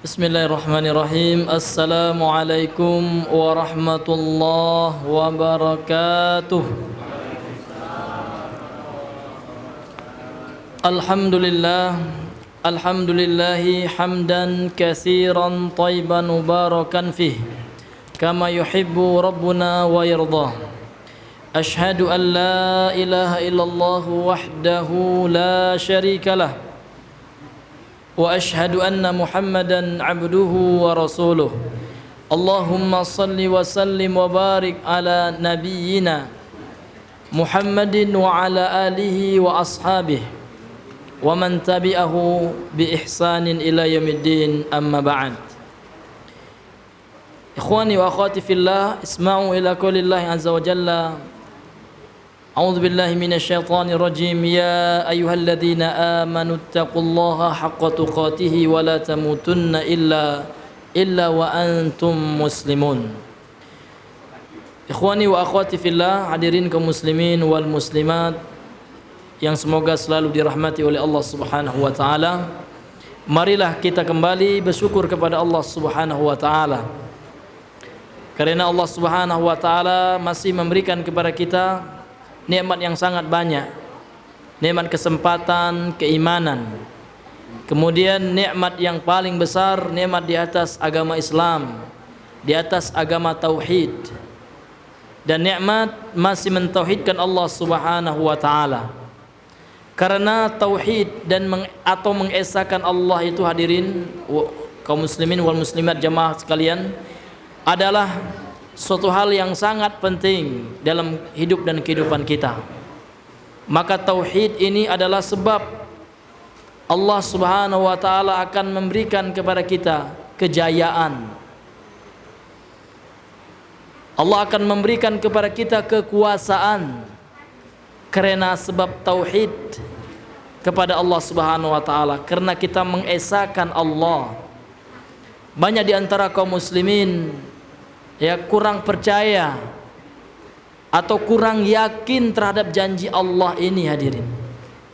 Bismillahirrahmanirrahim. Assalamualaikum warahmatullahi wabarakatuh. Alhamdulillahi hamdan katsiran thayyiban mubarakan fih kama yuhibbu rabbuna wa yardah. Ashhadu an la ilaha illallah wahdahu la syarika lah wa ashhadu anna Muhammadan abduhu wa rasuluh. Allahumma salli wa sallim wa barik ala nabiyyina Muhammadin wa ala alihi wa ashabihi wa man tabi'ahu bi ihsanin ila yaumiddin, amma ba'd. Ikhwani wa akhwati fillah, isma'u ila qaulillahi azza wa jalla. A'udzu billahi minasyaitonir rajim. Ya ayyuhalladzina amanu taqullaha haqqa tuqatih wa la tamutunna illa wa antum muslimun. Ikhwani wa akhwati fillah, hadirin kaum muslimin wal muslimat yang semoga selalu dirahmati oleh Allah Subhanahu wa taala. Marilah kita kembali bersyukur kepada Allah Subhanahu wa taala. Karena Allah Subhanahu wa taala masih memberikan kepada kita nikmat yang sangat banyak. Nikmat kesempatan, keimanan. Kemudian nikmat yang paling besar, nikmat di atas agama Islam, di atas agama tauhid. Dan nikmat masih mentauhidkan Allah Subhanahu wa taala. Karena tauhid dan atau mengesahkan Allah itu, hadirin kaum muslimin wal muslimat jamaah sekalian, adalah suatu hal yang sangat penting dalam hidup dan kehidupan kita. Maka tauhid ini adalah sebab Allah Subhanahu wa taala akan memberikan kepada kita kejayaan. Allah akan memberikan kepada kita kekuasaan karena sebab tauhid kepada Allah Subhanahu wa taala, karena kita mengesahkan Allah. Banyak di antara kaum muslimin kurang percaya atau kurang yakin terhadap janji Allah ini, hadirin,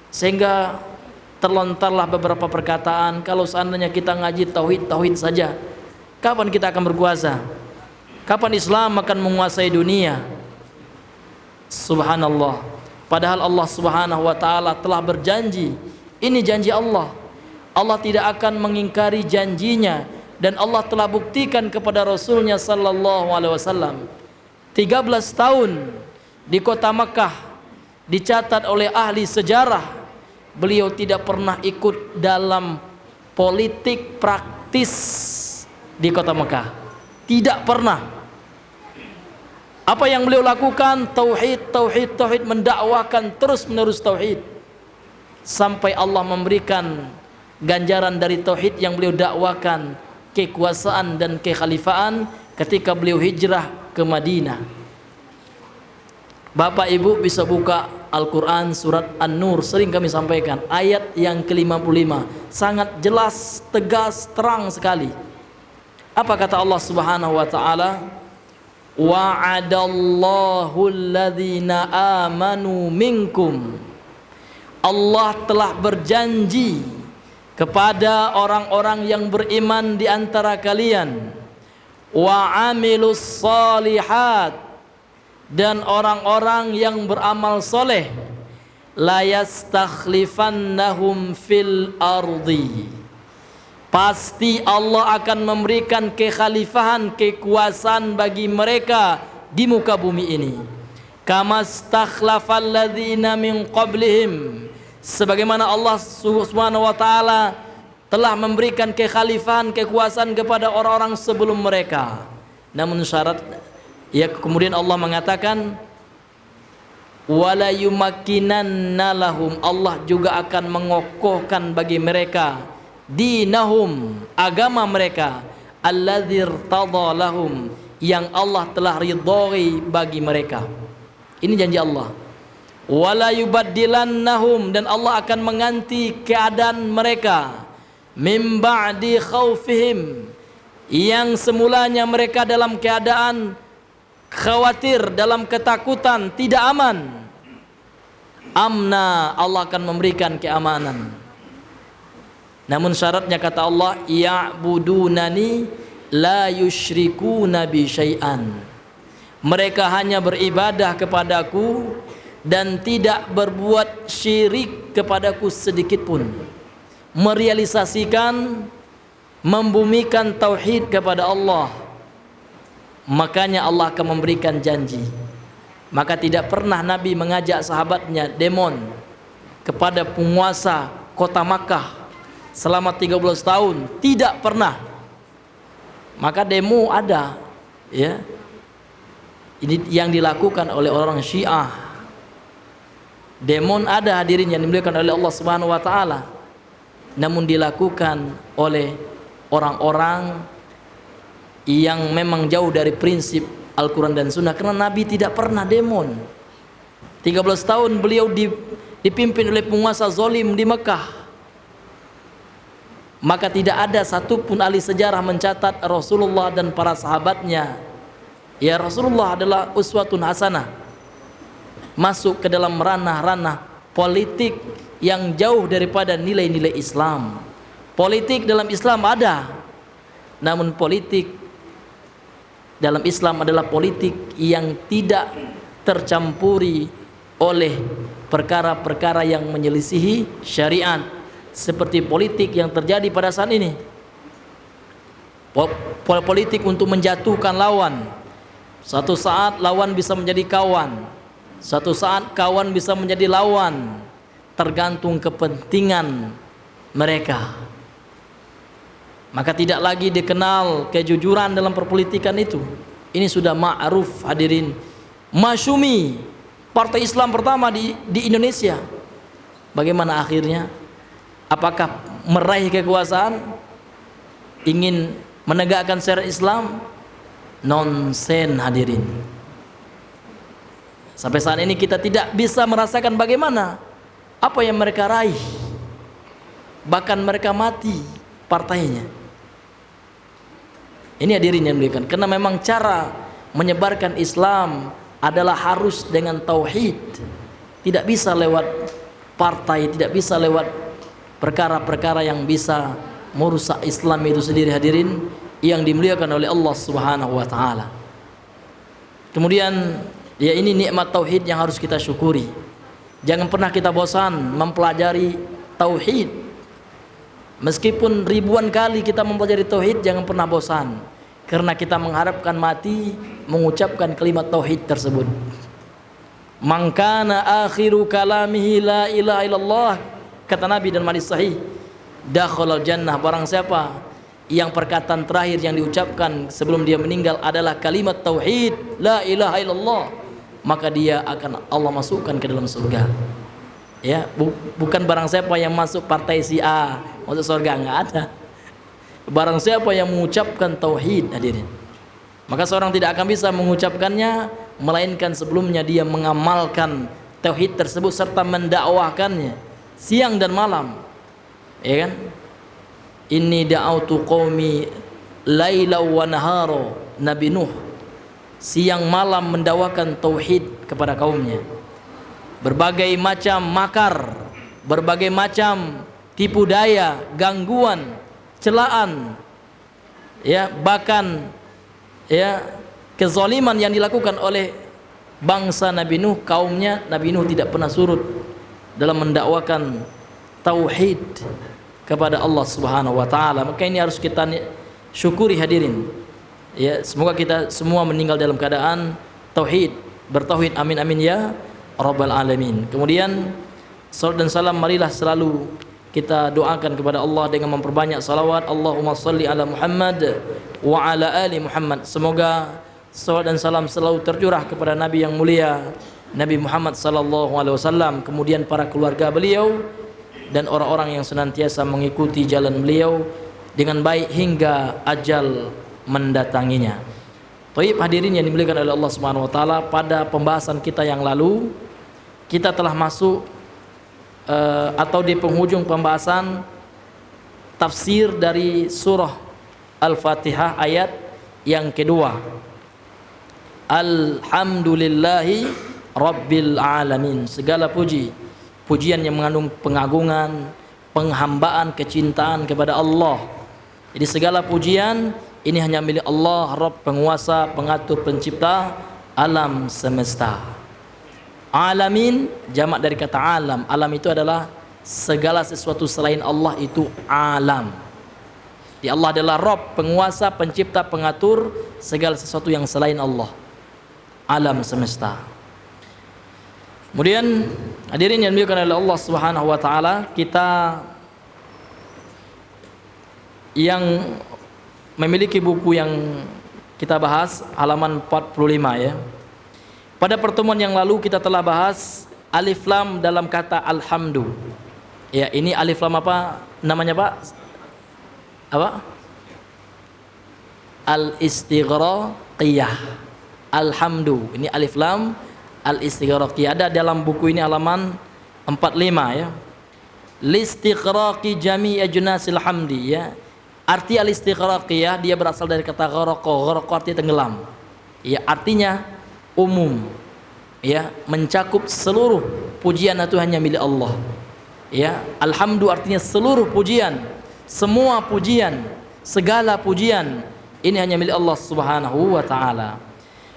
sehingga terlontarlah beberapa perkataan, kalau seandainya kita ngaji tauhid saja, kapan kita akan berkuasa? Kapan Islam akan menguasai dunia? Subhanallah. Padahal Allah Subhanahu wa taala telah berjanji. Ini janji Allah. Allah tidak akan mengingkari janjinya. Dan Allah telah buktikan kepada Rasulnya sallallahu alaihi wasallam. 13 tahun di kota Makkah, dicatat oleh ahli sejarah, beliau tidak pernah ikut dalam politik praktis di kota Makkah. Tidak pernah. Apa yang beliau lakukan? Tauhid, mendakwakan terus menerus tauhid. Sampai Allah memberikan ganjaran dari tauhid yang beliau dakwakan, kekuasaan dan kekhalifaan ketika beliau hijrah ke Madinah. Bapak Ibu bisa buka Al-Quran surat An-Nur, sering kami sampaikan ayat yang ke-55, sangat jelas, tegas, terang sekali. Apa kata Allah Subhanahu wa taala? Wa'adallahu alladhina amanu minkum. Allah telah berjanji kepada orang-orang yang beriman di antara kalian, wa amilus solihat, dan orang-orang yang beramal soleh, la yastakhlifannahum fil ardi. Pasti Allah akan memberikan kekhalifahan, kekuasaan bagi mereka di muka bumi ini. Kama stakhlafal ladzina min qablihim, sebagaimana Allah Subhanahu wa taala telah memberikan kekhalifahan, kekuasaan kepada orang-orang sebelum mereka. Namun syarat, kemudian Allah mengatakan wala yumakkinanna lahum, Allah juga akan mengokohkan bagi mereka dinahum, agama mereka, alladzir tadha lahum, yang Allah telah ridhoi bagi mereka. Ini janji Allah. Wala yubaddilannahum, dan Allah akan mengganti keadaan mereka, mim ba'di khaufihim, yang semulanya mereka dalam keadaan khawatir, dalam ketakutan, tidak aman, amna, Allah akan memberikan keamanan. Namun syaratnya kata Allah, ya'budunani la yusyrikuna bi syai'an. Mereka hanya beribadah kepadaku dan tidak berbuat syirik kepadaku sedikit pun. Merealisasikan, membumikan tauhid kepada Allah. Makanya Allah akan memberikan janji. Maka tidak pernah Nabi mengajak sahabatnya demon kepada penguasa kota Makkah selama 13 tahun, tidak pernah. Maka demo ada, ya. Ini yang dilakukan oleh orang Syiah. Demon ada, hadirin yang dimuliakan oleh Allah Subhanahu wa taala. Namun dilakukan oleh orang-orang yang memang jauh dari prinsip Al-Quran dan Sunnah, karena Nabi tidak pernah demon. 13 tahun beliau dipimpin oleh penguasa zalim di Mekah. Maka tidak ada satupun ahli sejarah mencatat Rasulullah dan para sahabatnya, ya Rasulullah adalah uswatun hasanah, masuk ke dalam ranah-ranah politik yang jauh daripada nilai-nilai Islam. Politik dalam Islam ada, namun politik dalam Islam adalah politik yang tidak tercampuri oleh perkara-perkara yang menyelisihi syariat, seperti politik yang terjadi pada saat ini. Politik untuk menjatuhkan lawan. Satu saat lawan bisa menjadi kawan, satu saat kawan bisa menjadi lawan, tergantung kepentingan mereka. Maka tidak lagi dikenal kejujuran dalam perpolitikan itu. Ini sudah ma'ruf, hadirin. Masyumi, partai Islam pertama di Indonesia. Bagaimana akhirnya? Apakah meraih kekuasaan? Ingin menegakkan syariat Islam? Nonsen, hadirin. Sampai saat ini kita tidak bisa merasakan bagaimana apa yang mereka raih. Bahkan mereka mati partainya. Ini hadirin yang dimuliakan, karena memang cara menyebarkan Islam adalah harus dengan tauhid. Tidak bisa lewat partai, tidak bisa lewat perkara-perkara yang bisa merusak Islam itu sendiri, hadirin yang dimuliakan oleh Allah Subhanahu wa taala. Kemudian, ya ini nikmat tauhid yang harus kita syukuri. Jangan pernah kita bosan mempelajari tauhid. Meskipun ribuan kali kita mempelajari tauhid, jangan pernah bosan, karena kita mengharapkan mati mengucapkan kalimat tauhid tersebut. Man kana akhiru kalamihi la ilaha illallah, kata Nabi dan hadis sahih, dakhalal jannah. Barang siapa yang perkataan terakhir yang diucapkan sebelum dia meninggal adalah kalimat tauhid la ilaha illallah, maka dia akan Allah masukkan ke dalam surga. Ya, bukan barang siapa yang masuk partai si A masuk surga, enggak ada. Barang siapa yang mengucapkan tauhid, hadirin, maka seorang tidak akan bisa mengucapkannya melainkan sebelumnya dia mengamalkan tauhid tersebut serta mendakwahkannya siang dan malam. Ya kan? Inni da'autu qaumi laila wa nahara, Nabi Nuh siang malam mendakwakan tauhid kepada kaumnya. Berbagai macam makar, berbagai macam tipu daya, gangguan, celaan, ya bahkan ya kezaliman yang dilakukan oleh bangsa Nabi Nuh, kaumnya Nabi Nuh tidak pernah surut dalam mendakwakan tauhid kepada Allah Subhanahu wa taala. Maka ini harus kita syukuri, hadirin. Ya, semoga kita semua meninggal dalam keadaan tauhid, bertauhid, amin amin ya Rabbal alamin. Kemudian salat dan salam marilah selalu kita doakan kepada Allah dengan memperbanyak salawat. Allahumma salli ala Muhammad wa ala ali Muhammad. Semoga salat dan salam selalu tercurah kepada Nabi yang mulia Nabi Muhammad sallallahu alaihi wasallam, kemudian para keluarga beliau dan orang-orang yang senantiasa mengikuti jalan beliau dengan baik hingga ajal mendatanginya. Baik, hadirin yang dimuliakan oleh Allah Subhanahu wa taala, pada pembahasan kita yang lalu kita telah masuk atau di penghujung pembahasan tafsir dari surah Al-Fatihah ayat yang kedua. Alhamdulillahi Rabbil alamin. Segala pujian yang mengandung pengagungan, penghambaan, kecintaan kepada Allah. Jadi segala pujian ini hanya milik Allah, Rabb, penguasa, pengatur, pencipta alam semesta. Alamin jamak dari kata alam. Alam itu adalah segala sesuatu selain Allah, itu alam. Di Allah adalah Rabb, penguasa, pencipta, pengatur segala sesuatu yang selain Allah. Alam semesta. Kemudian hadirin yang dimuliakan oleh Allah Subhanahu wa taala, kita yang memiliki buku yang kita bahas halaman 45 ya. Pada pertemuan yang lalu kita telah bahas alif lam dalam kata alhamdu. Ya, ini alif lam apa namanya, Pak? Apa? Al-istighraqiyah. Alhamdu. Ini alif lam al-istighraqiyah. Ada dalam buku ini halaman 45 ya. Listighraqi jami' ajnasil hamdi ya. Arti al-istighraqiyah dia berasal dari kata gharaqa. Gharaqa artinya tenggelam. Ya, artinya umum. Ya, mencakup seluruh pujian itu hanya milik Allah. Ya, alhamdu artinya seluruh pujian, semua pujian, segala pujian ini hanya milik Allah Subhanahu wa taala.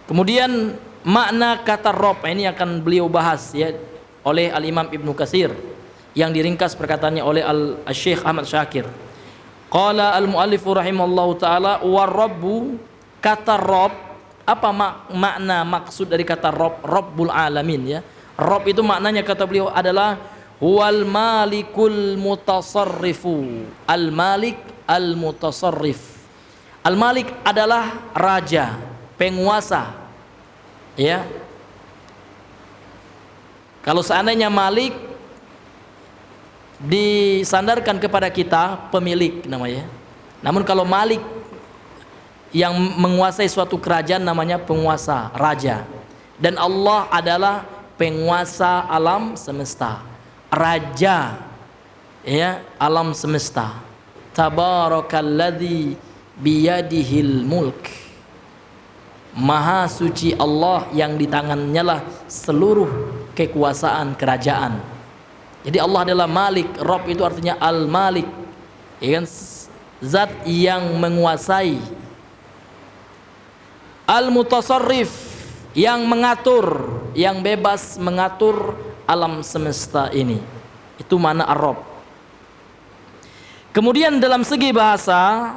Kemudian makna kata Rabb ini akan beliau bahas ya oleh Al-Imam Ibnu Katsir yang diringkas perkataannya oleh Al-Syekh Ahmad Syakir. Qala al-muallif rahimallahu taala wa rabbu, kata Rabb, apa makna maksud dari kata Rabb? Rabbul alamin ya. Rabb itu maknanya kata beliau adalah huwal malikul mutasarrifu. Al-malik al-mutasarrif. Al-malik adalah raja, penguasa. Ya. Kalau seandainya malik disandarkan kepada kita, pemilik namanya. Namun kalau malik yang menguasai suatu kerajaan namanya penguasa, raja. Dan Allah adalah penguasa alam semesta, raja ya alam semesta. Tabarakalladzi biyadihil mulk. Maha suci Allah yang di tangannya lah seluruh kekuasaan kerajaan. Jadi Allah adalah Malik. Rabb itu artinya Al-Malik, ya kan? Zat yang menguasai. Al-Mutasarrif, yang mengatur, yang bebas mengatur alam semesta ini. Itu makna Ar-Rabb. Kemudian dalam segi bahasa,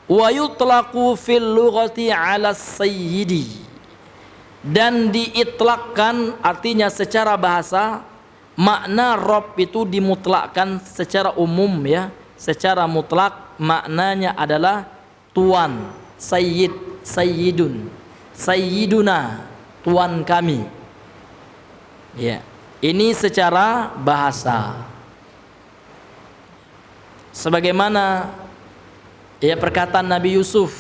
wa yutlaqu fil lughati 'ala sayyidi, dan diitlakkan artinya secara bahasa, makna Rabb itu dimutlakkan secara umum ya, secara mutlak maknanya adalah tuan, sayyid, sayyidun, sayyiduna, tuan kami. Ya, ini secara bahasa. Sebagaimana ya perkataan Nabi Yusuf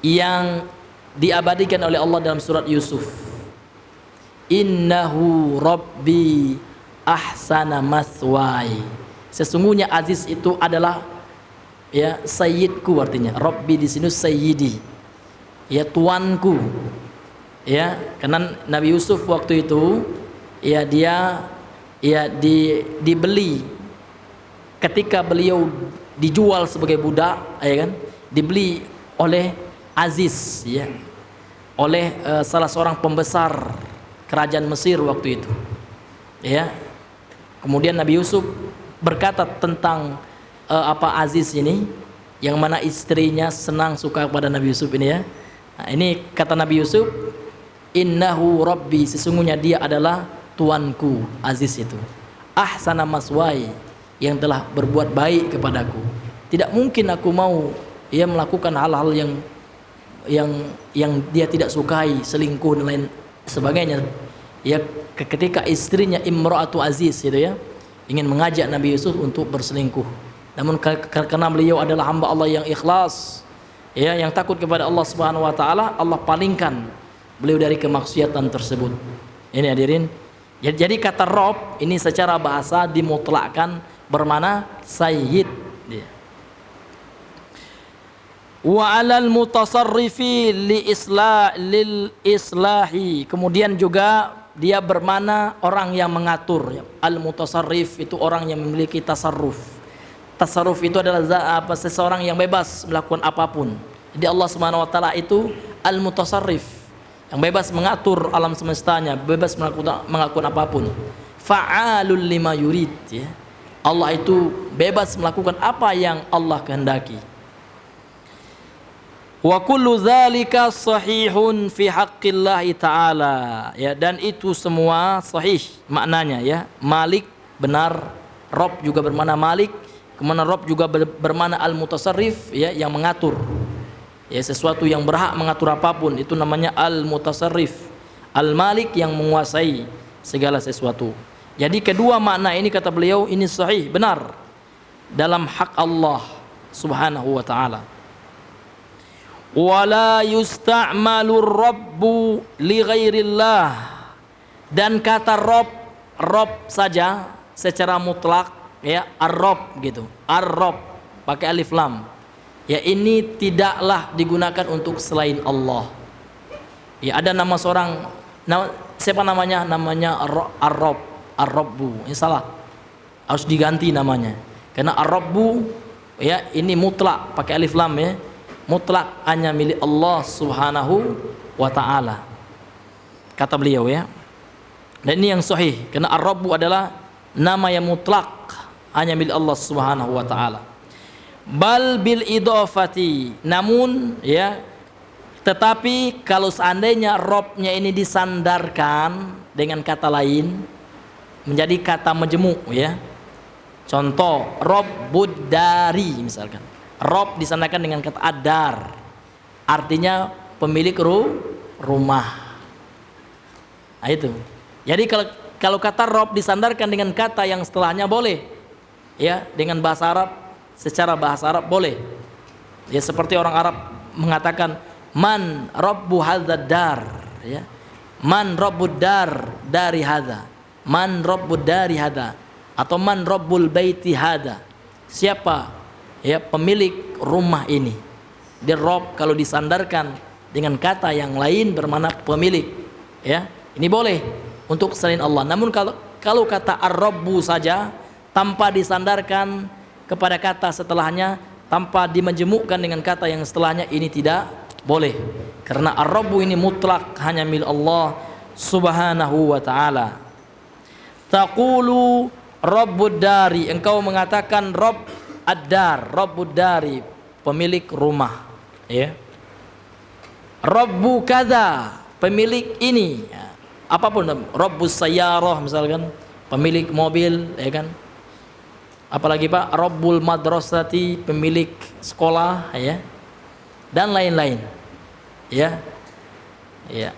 yang diabadikan oleh Allah dalam surat Yusuf. Innahu rabbi ahsana maswai. Sesungguhnya Aziz itu adalah ya sayyidku, artinya rabbi di sini sayyidi. Ya tuanku. Ya, karena Nabi Yusuf waktu itu ya dia ya dibeli ketika beliau dijual sebagai budak, ya kan? Dibeli oleh Aziz ya. Oleh salah seorang pembesar kerajaan Mesir waktu itu. Ya. Kemudian Nabi Yusuf berkata tentang Aziz ini, yang mana istrinya senang suka kepada Nabi Yusuf ini ya. Nah, ini kata Nabi Yusuf, innahu rabbi, sesungguhnya dia adalah tuanku, Aziz itu. Ahsana maswai, yang telah berbuat baik kepadaku. Tidak mungkin aku mau ia melakukan hal-hal yang dia tidak sukai, selingkuh dan lain sebagainya. Ya, ketika istrinya Imra'atu Aziz itu ya ingin mengajak Nabi Yusuf untuk berselingkuh. Namun karena beliau adalah hamba Allah yang ikhlas, ya, yang takut kepada Allah Subhanahu wa taala, Allah palingkan beliau dari kemaksiatan tersebut. Ini hadirin. Jadi kata Rabb ini secara bahasa dimutlakkan bermakna sayyid. Wa 'alal mutasarrifi lil islahi. Kemudian juga dia bermakna orang yang mengatur. Al-mutasarrif itu orang yang memiliki tasarruf. Tasarruf itu adalah seseorang yang bebas melakukan apapun. Jadi Allah Subhanahu wa taala itu al-mutasarrif, yang bebas mengatur alam semestanya, bebas melakukan apapun. Fa'alul lima yurid, ya. Allah itu bebas melakukan apa yang Allah kehendaki. Wa kullu dzalika sahihun fi haqqillah taala, ya, dan itu semua sahih maknanya, ya. Malik benar, Rabb juga bermakna Malik, kemana Rabb juga bermakna al-mutasarrif, ya, yang mengatur. Ya, sesuatu yang berhak mengatur apapun itu namanya al-mutasarrif. Al-Malik yang menguasai segala sesuatu. Jadi kedua makna ini kata beliau ini sahih, benar dalam hak Allah Subhanahu wa taala. Wala yusta'malu rabbu li ghairillah, dan kata Rabb saja secara mutlak, ya, ar-Rabb gitu, ar-Rabb pakai alif lam, ya, ini tidaklah digunakan untuk selain Allah. Ya, ada nama seorang, siapa namanya ar-Rabb, ar-Rabbu, ini salah, harus diganti namanya, karena ar-Rabbu, ya, ini mutlak pakai alif lam, ya, mutlak hanya milik Allah Subhanahu wa taala kata beliau, ya. Dan ini yang sahih karena ar-Rabbu adalah nama yang mutlak hanya milik Allah Subhanahu wa taala. Bal bil idhafati, namun, ya, tetapi kalau seandainya Rabb-nya ini disandarkan dengan kata lain menjadi kata majmu', ya. Contoh Rabbud dari misalkan. Rabb disandarkan dengan kata adar, artinya pemilik rumah. Nah, itu. Jadi kalau kata Rabb disandarkan dengan kata yang setelahnya boleh, ya, dengan bahasa Arab, secara bahasa Arab boleh. Ya, seperti orang Arab mengatakan man rabbu hadzal dar, ya. Man rabbud dar dari hadza. Man rabbud dari hadza, atau man rabbul baiti hadza. Siapa, ya, pemilik rumah ini. Dia Rabb kalau disandarkan dengan kata yang lain bermakna pemilik, ya. Ini boleh untuk selain Allah. Namun kalau kata ar-Rabbu saja tanpa disandarkan kepada kata setelahnya, tanpa dimajemukkan dengan kata yang setelahnya, ini tidak boleh. Karena ar-Rabbu ini mutlak hanya milik Allah Subhanahu wa taala. Taqulu Rabbud dari, engkau mengatakan Rabb ad-dar, Rabbud dari, pemilik rumah, ya. Rabbu kadza, pemilik ini, ya. Apapun, Rabbus sayyarah misalkan, pemilik mobil, ya kan. Apalagi Pak, Rabbul madrasati, pemilik sekolah, ya. Dan lain-lain, ya. Ya.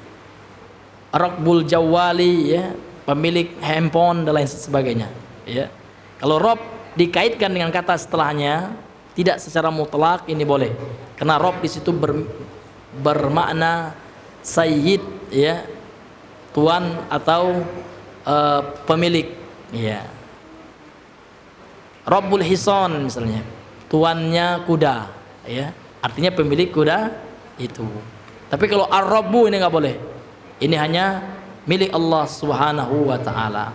Rabbul jawali, ya, pemilik handphone dan lain sebagainya, ya. Kalau Rabb dikaitkan dengan kata setelahnya tidak secara mutlak, ini boleh, karena Rabb di situ bermakna sayyid, ya, tuan atau pemilik, ya. Rabbul hison misalnya, tuannya kuda, ya, artinya pemilik kuda itu. Tapi kalau ar-Rabbu ini nggak boleh, ini hanya milik Allah Subhanahu wa taala.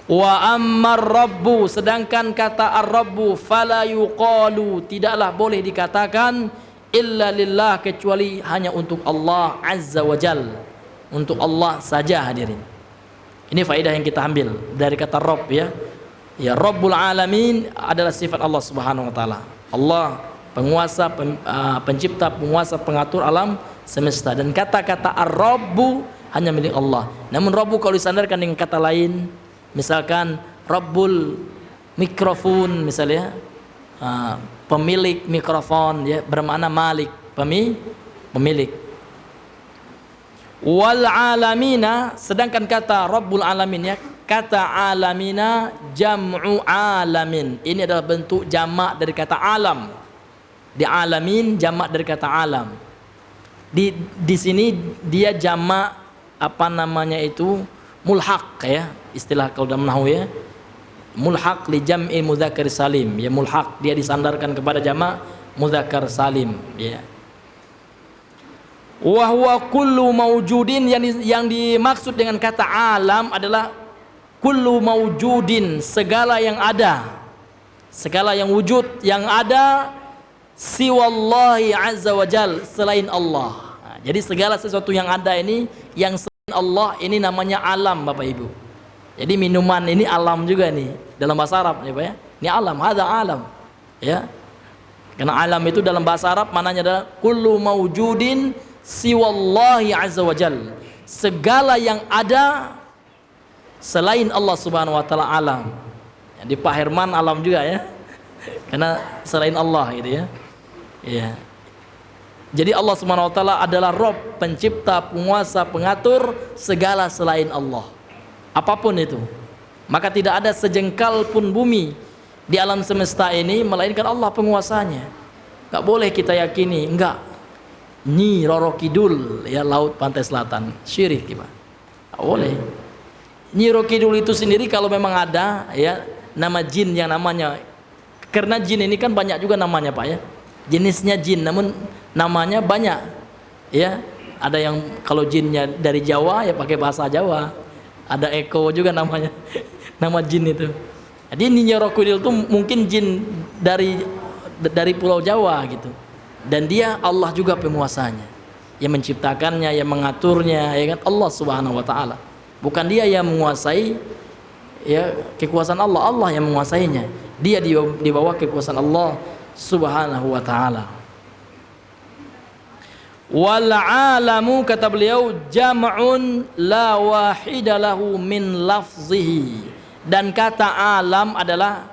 Wa ammar rabbu, sedangkan kata ar-Rabbu fala yuqalu, tidaklah boleh dikatakan illa lillah, kecuali hanya untuk Allah azza wa jal, untuk Allah saja, hadirin. Ini faedah yang kita ambil dari kata Rabb, ya. Ya, Rabbul alamin adalah sifat Allah Subhanahu wa taala. Allah penguasa, pencipta, penguasa, pengatur alam semesta, dan kata-kata ar-Rabbu hanya milik Allah. Namun Rabbu kalau disandarkan dengan kata lain, misalkan Rabbul mikrofon misalnya, pemilik mikrofon, ya, bermakna Malik, pemilik. Wal alamina, sedangkan kata Rabbul alamin, ya, kata alamina jam'u alamin, ini adalah bentuk jamak dari kata alam. Di alamin jamak dari kata alam. Di sini dia jamak apa namanya itu, mulhaq, ya, istilah kalau dalam nahwu, ya, mulhaq li jam'i mudzakkar salim, ya, mulhaq dia disandarkan kepada jamak mudzakkar salim, ya. Wa huwa kullu maujudin, yang dimaksud dengan kata alam adalah kullu maujudin, segala yang ada, segala yang wujud, yang ada siwallahi azza wa jal, selain Allah. Nah, jadi segala sesuatu yang ada ini yang selain Allah ini namanya alam, Bapak Ibu. Jadi minuman ini alam juga nih dalam bahasa Arab ya Pak ya. Ini alam, hadza alam. Ya. Karena alam itu dalam bahasa Arab maknanya adalah kullu maujudin siwallahi azza wa jal, segala yang ada selain Allah subhanahu wa ta'ala alam. Di Pak Herman alam juga ya, karena selain Allah gitu ya. Ya. Jadi Allah subhanahu wa ta'ala adalah Rabb, pencipta, penguasa, pengatur segala selain Allah, apapun itu. Maka tidak ada sejengkal pun bumi di alam semesta ini melainkan Allah penguasanya. Gak boleh kita yakini enggak Nyi Roro Kidul ya laut pantai selatan, syirik gimana? Gak boleh. Nyi Roro Kidul itu sendiri kalau memang ada ya nama jin yang namanya, karena jin ini kan banyak juga namanya Pak ya, jenisnya jin namun namanya banyak ya. Ada yang kalau jinnya dari Jawa ya pakai bahasa Jawa, ada Eko juga namanya nama jin itu. Jadi Nyi Roro Kidul itu mungkin jin dari Pulau Jawa gitu. Dan dia Allah juga penguasanya, yang menciptakannya, yang mengaturnya, ya kan Allah subhanahu wa ta'ala. Bukan dia yang menguasai ya kekuasaan Allah, Allah yang menguasainya. Dia di bawah kekuasaan Allah subhanahu wa ta'ala. Wal alamu, kata beliau, jam'un la wahida lahu min lafzihi. Dan kata alam adalah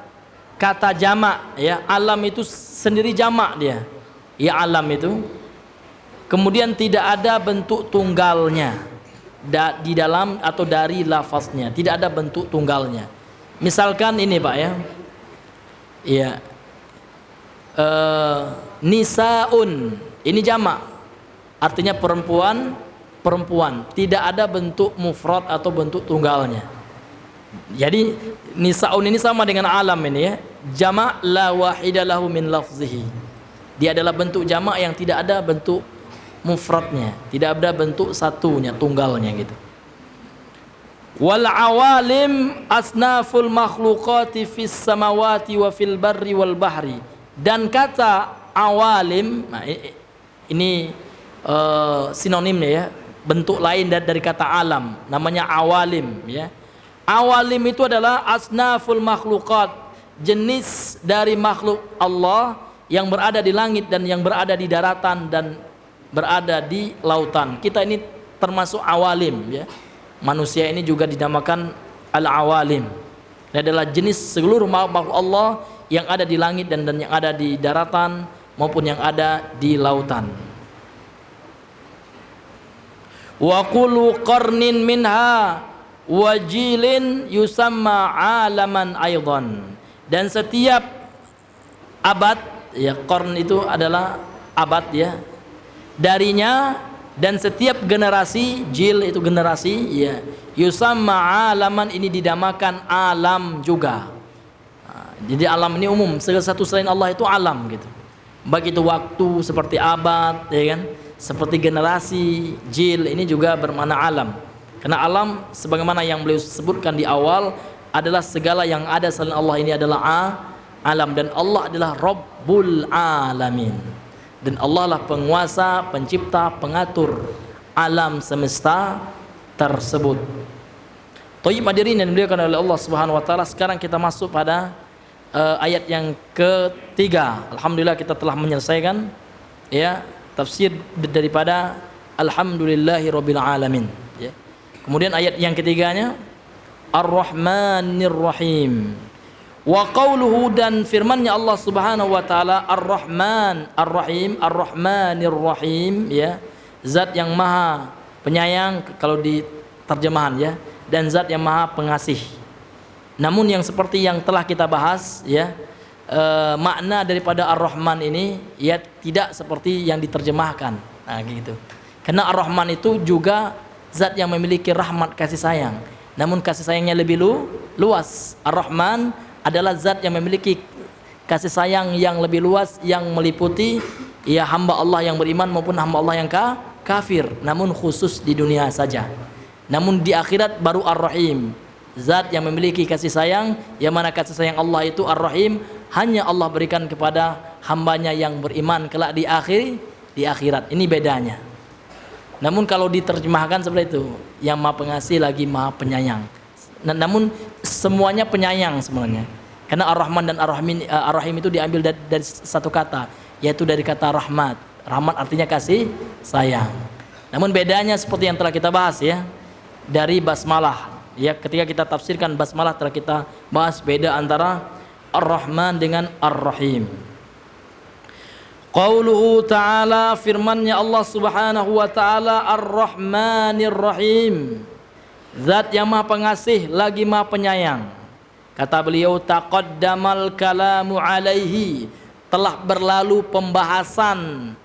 kata jamak ya. Alam itu sendiri jamak dia ya, alam itu. Kemudian tidak ada bentuk tunggalnya di dalam atau dari lafaznya, tidak ada bentuk tunggalnya. Misalkan ini Pak ya, ya nisaun, ini jamak, artinya perempuan, perempuan, tidak ada bentuk mufrad atau bentuk tunggalnya. Jadi nisaun ini sama dengan alam ini ya, jamak la wahida lahu min lafzihi. Dia adalah bentuk jamak yang tidak ada bentuk mufradnya, tidak ada bentuk satunya, tunggalnya gitu. Wal awalim asnaful makhluqati fis samawati wa fil barri wal bahri. Dan kata awalim, nah ini sinonimnya ya, bentuk lain dari kata alam, namanya awalim ya. Awalim itu adalah asnaful makhluqat, jenis dari makhluk Allah yang berada di langit dan yang berada di daratan dan berada di lautan. Kita ini termasuk awalim ya. Manusia ini juga dinamakan al-awalim. Ini adalah jenis seluruh makhluk Allah yang ada di langit dan yang ada di daratan maupun yang ada di lautan. Wa kullu qarnin minha wajilin yusamma alaman aidan. Dan setiap abad ya, qarn itu adalah abad ya, darinya, dan setiap generasi, jil itu generasi ya, yusamma alaman, ini dinamakan alam juga. Nah, jadi alam ini umum, segala satu selain Allah itu alam gitu. Baik itu waktu seperti abad ya kan, seperti generasi, jil ini juga bermakna alam. Karena alam sebagaimana yang beliau sebutkan di awal adalah segala yang ada selain Allah ini adalah alam, dan Allah adalah Rabbul Alamin, dan Allah lah penguasa, pencipta, pengatur alam semesta tersebut. Thayyib hadirin yang dimuliakan oleh Allah Subhanahu wa taala, sekarang kita masuk pada ayat yang ketiga. Alhamdulillah kita telah menyelesaikan ya tafsir daripada Alhamdulillahirabbil alamin ya. Kemudian ayat yang ketiganya Ar-Rahmanir Rahim. Wa qauluhu, dan firman-Nya Allah Subhanahu wa taala Ar-Rahman Ar-Rahim, Ar-Rahmanir Rahim ya, zat yang maha penyayang kalau di terjemahan ya, dan zat yang maha pengasih. Namun yang seperti yang telah kita bahas ya, makna daripada Ar-Rahman ini ya tidak seperti yang diterjemahkan. Nah gitu. Karena Ar-Rahman itu juga zat yang memiliki rahmat, kasih sayang. Namun kasih sayangnya lebih luas. Ar-Rahman adalah zat yang memiliki kasih sayang yang lebih luas, yang meliputi ya hamba Allah yang beriman maupun hamba Allah yang kafir, namun khusus di dunia saja. Namun di akhirat baru Ar-Rahim, zat yang memiliki kasih sayang, yang mana kasih sayang Allah itu Ar-Rahim hanya Allah berikan kepada hambanya yang beriman kelak di akhirat. Ini bedanya. Namun kalau diterjemahkan seperti itu, yang Maha Pengasih lagi Maha Penyayang. Namun semuanya penyayang sebenarnya. Karena Ar-Rahman dan Ar-Rahim itu diambil dari satu kata, yaitu dari kata rahmat. Rahmat artinya kasih sayang. Namun bedanya seperti yang telah kita bahas ya, dari basmalah. Ya, ketika kita tafsirkan basmalah telah kita bahas beda antara Ar-Rahman dengan Ar-Rahim. Qauluhu ta'ala, firmannya Allah subhanahu wa ta'ala, Ar-Rahmanir Rahim, zat yang Maha Pengasih lagi Maha Penyayang. Kata beliau, taqaddamal kalamu alaihi, telah berlalu pembahasan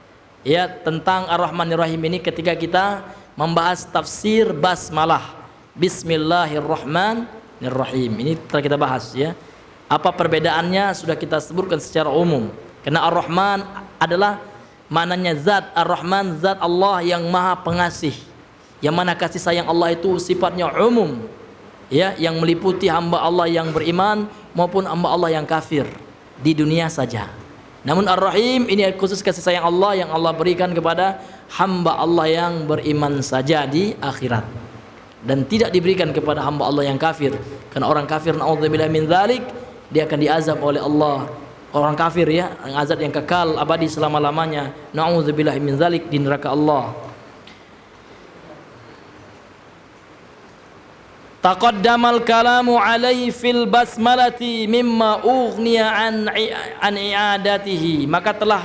ya tentang Ar-Rahmanir Rahim ini ketika kita membahas tafsir basmalah, Bismillahirrahmanirrahim. Ini telah kita bahas ya. Apa perbedaannya sudah kita sebutkan secara umum. Karena Ar-Rahman adalah maknanya zat, Ar-Rahman zat Allah yang Maha Pengasih, yang mana kasih sayang Allah itu sifatnya umum ya, yang meliputi hamba Allah yang beriman maupun hamba Allah yang kafir di dunia saja. Namun Ar-Rahim ini khusus kasih sayang Allah yang Allah berikan kepada hamba Allah yang beriman saja di akhirat, dan tidak diberikan kepada hamba Allah yang kafir. Karena orang kafir, na'udzubillah min dzalik, dia akan diazab oleh Allah. Orang kafir ya, azab yang kekal abadi selama-lamanya, na'udzubillah min dzalik, di neraka Allah. Taqaddamal kalamu alaihi fil basmalati mimma ughniya an i'adatihi, maka telah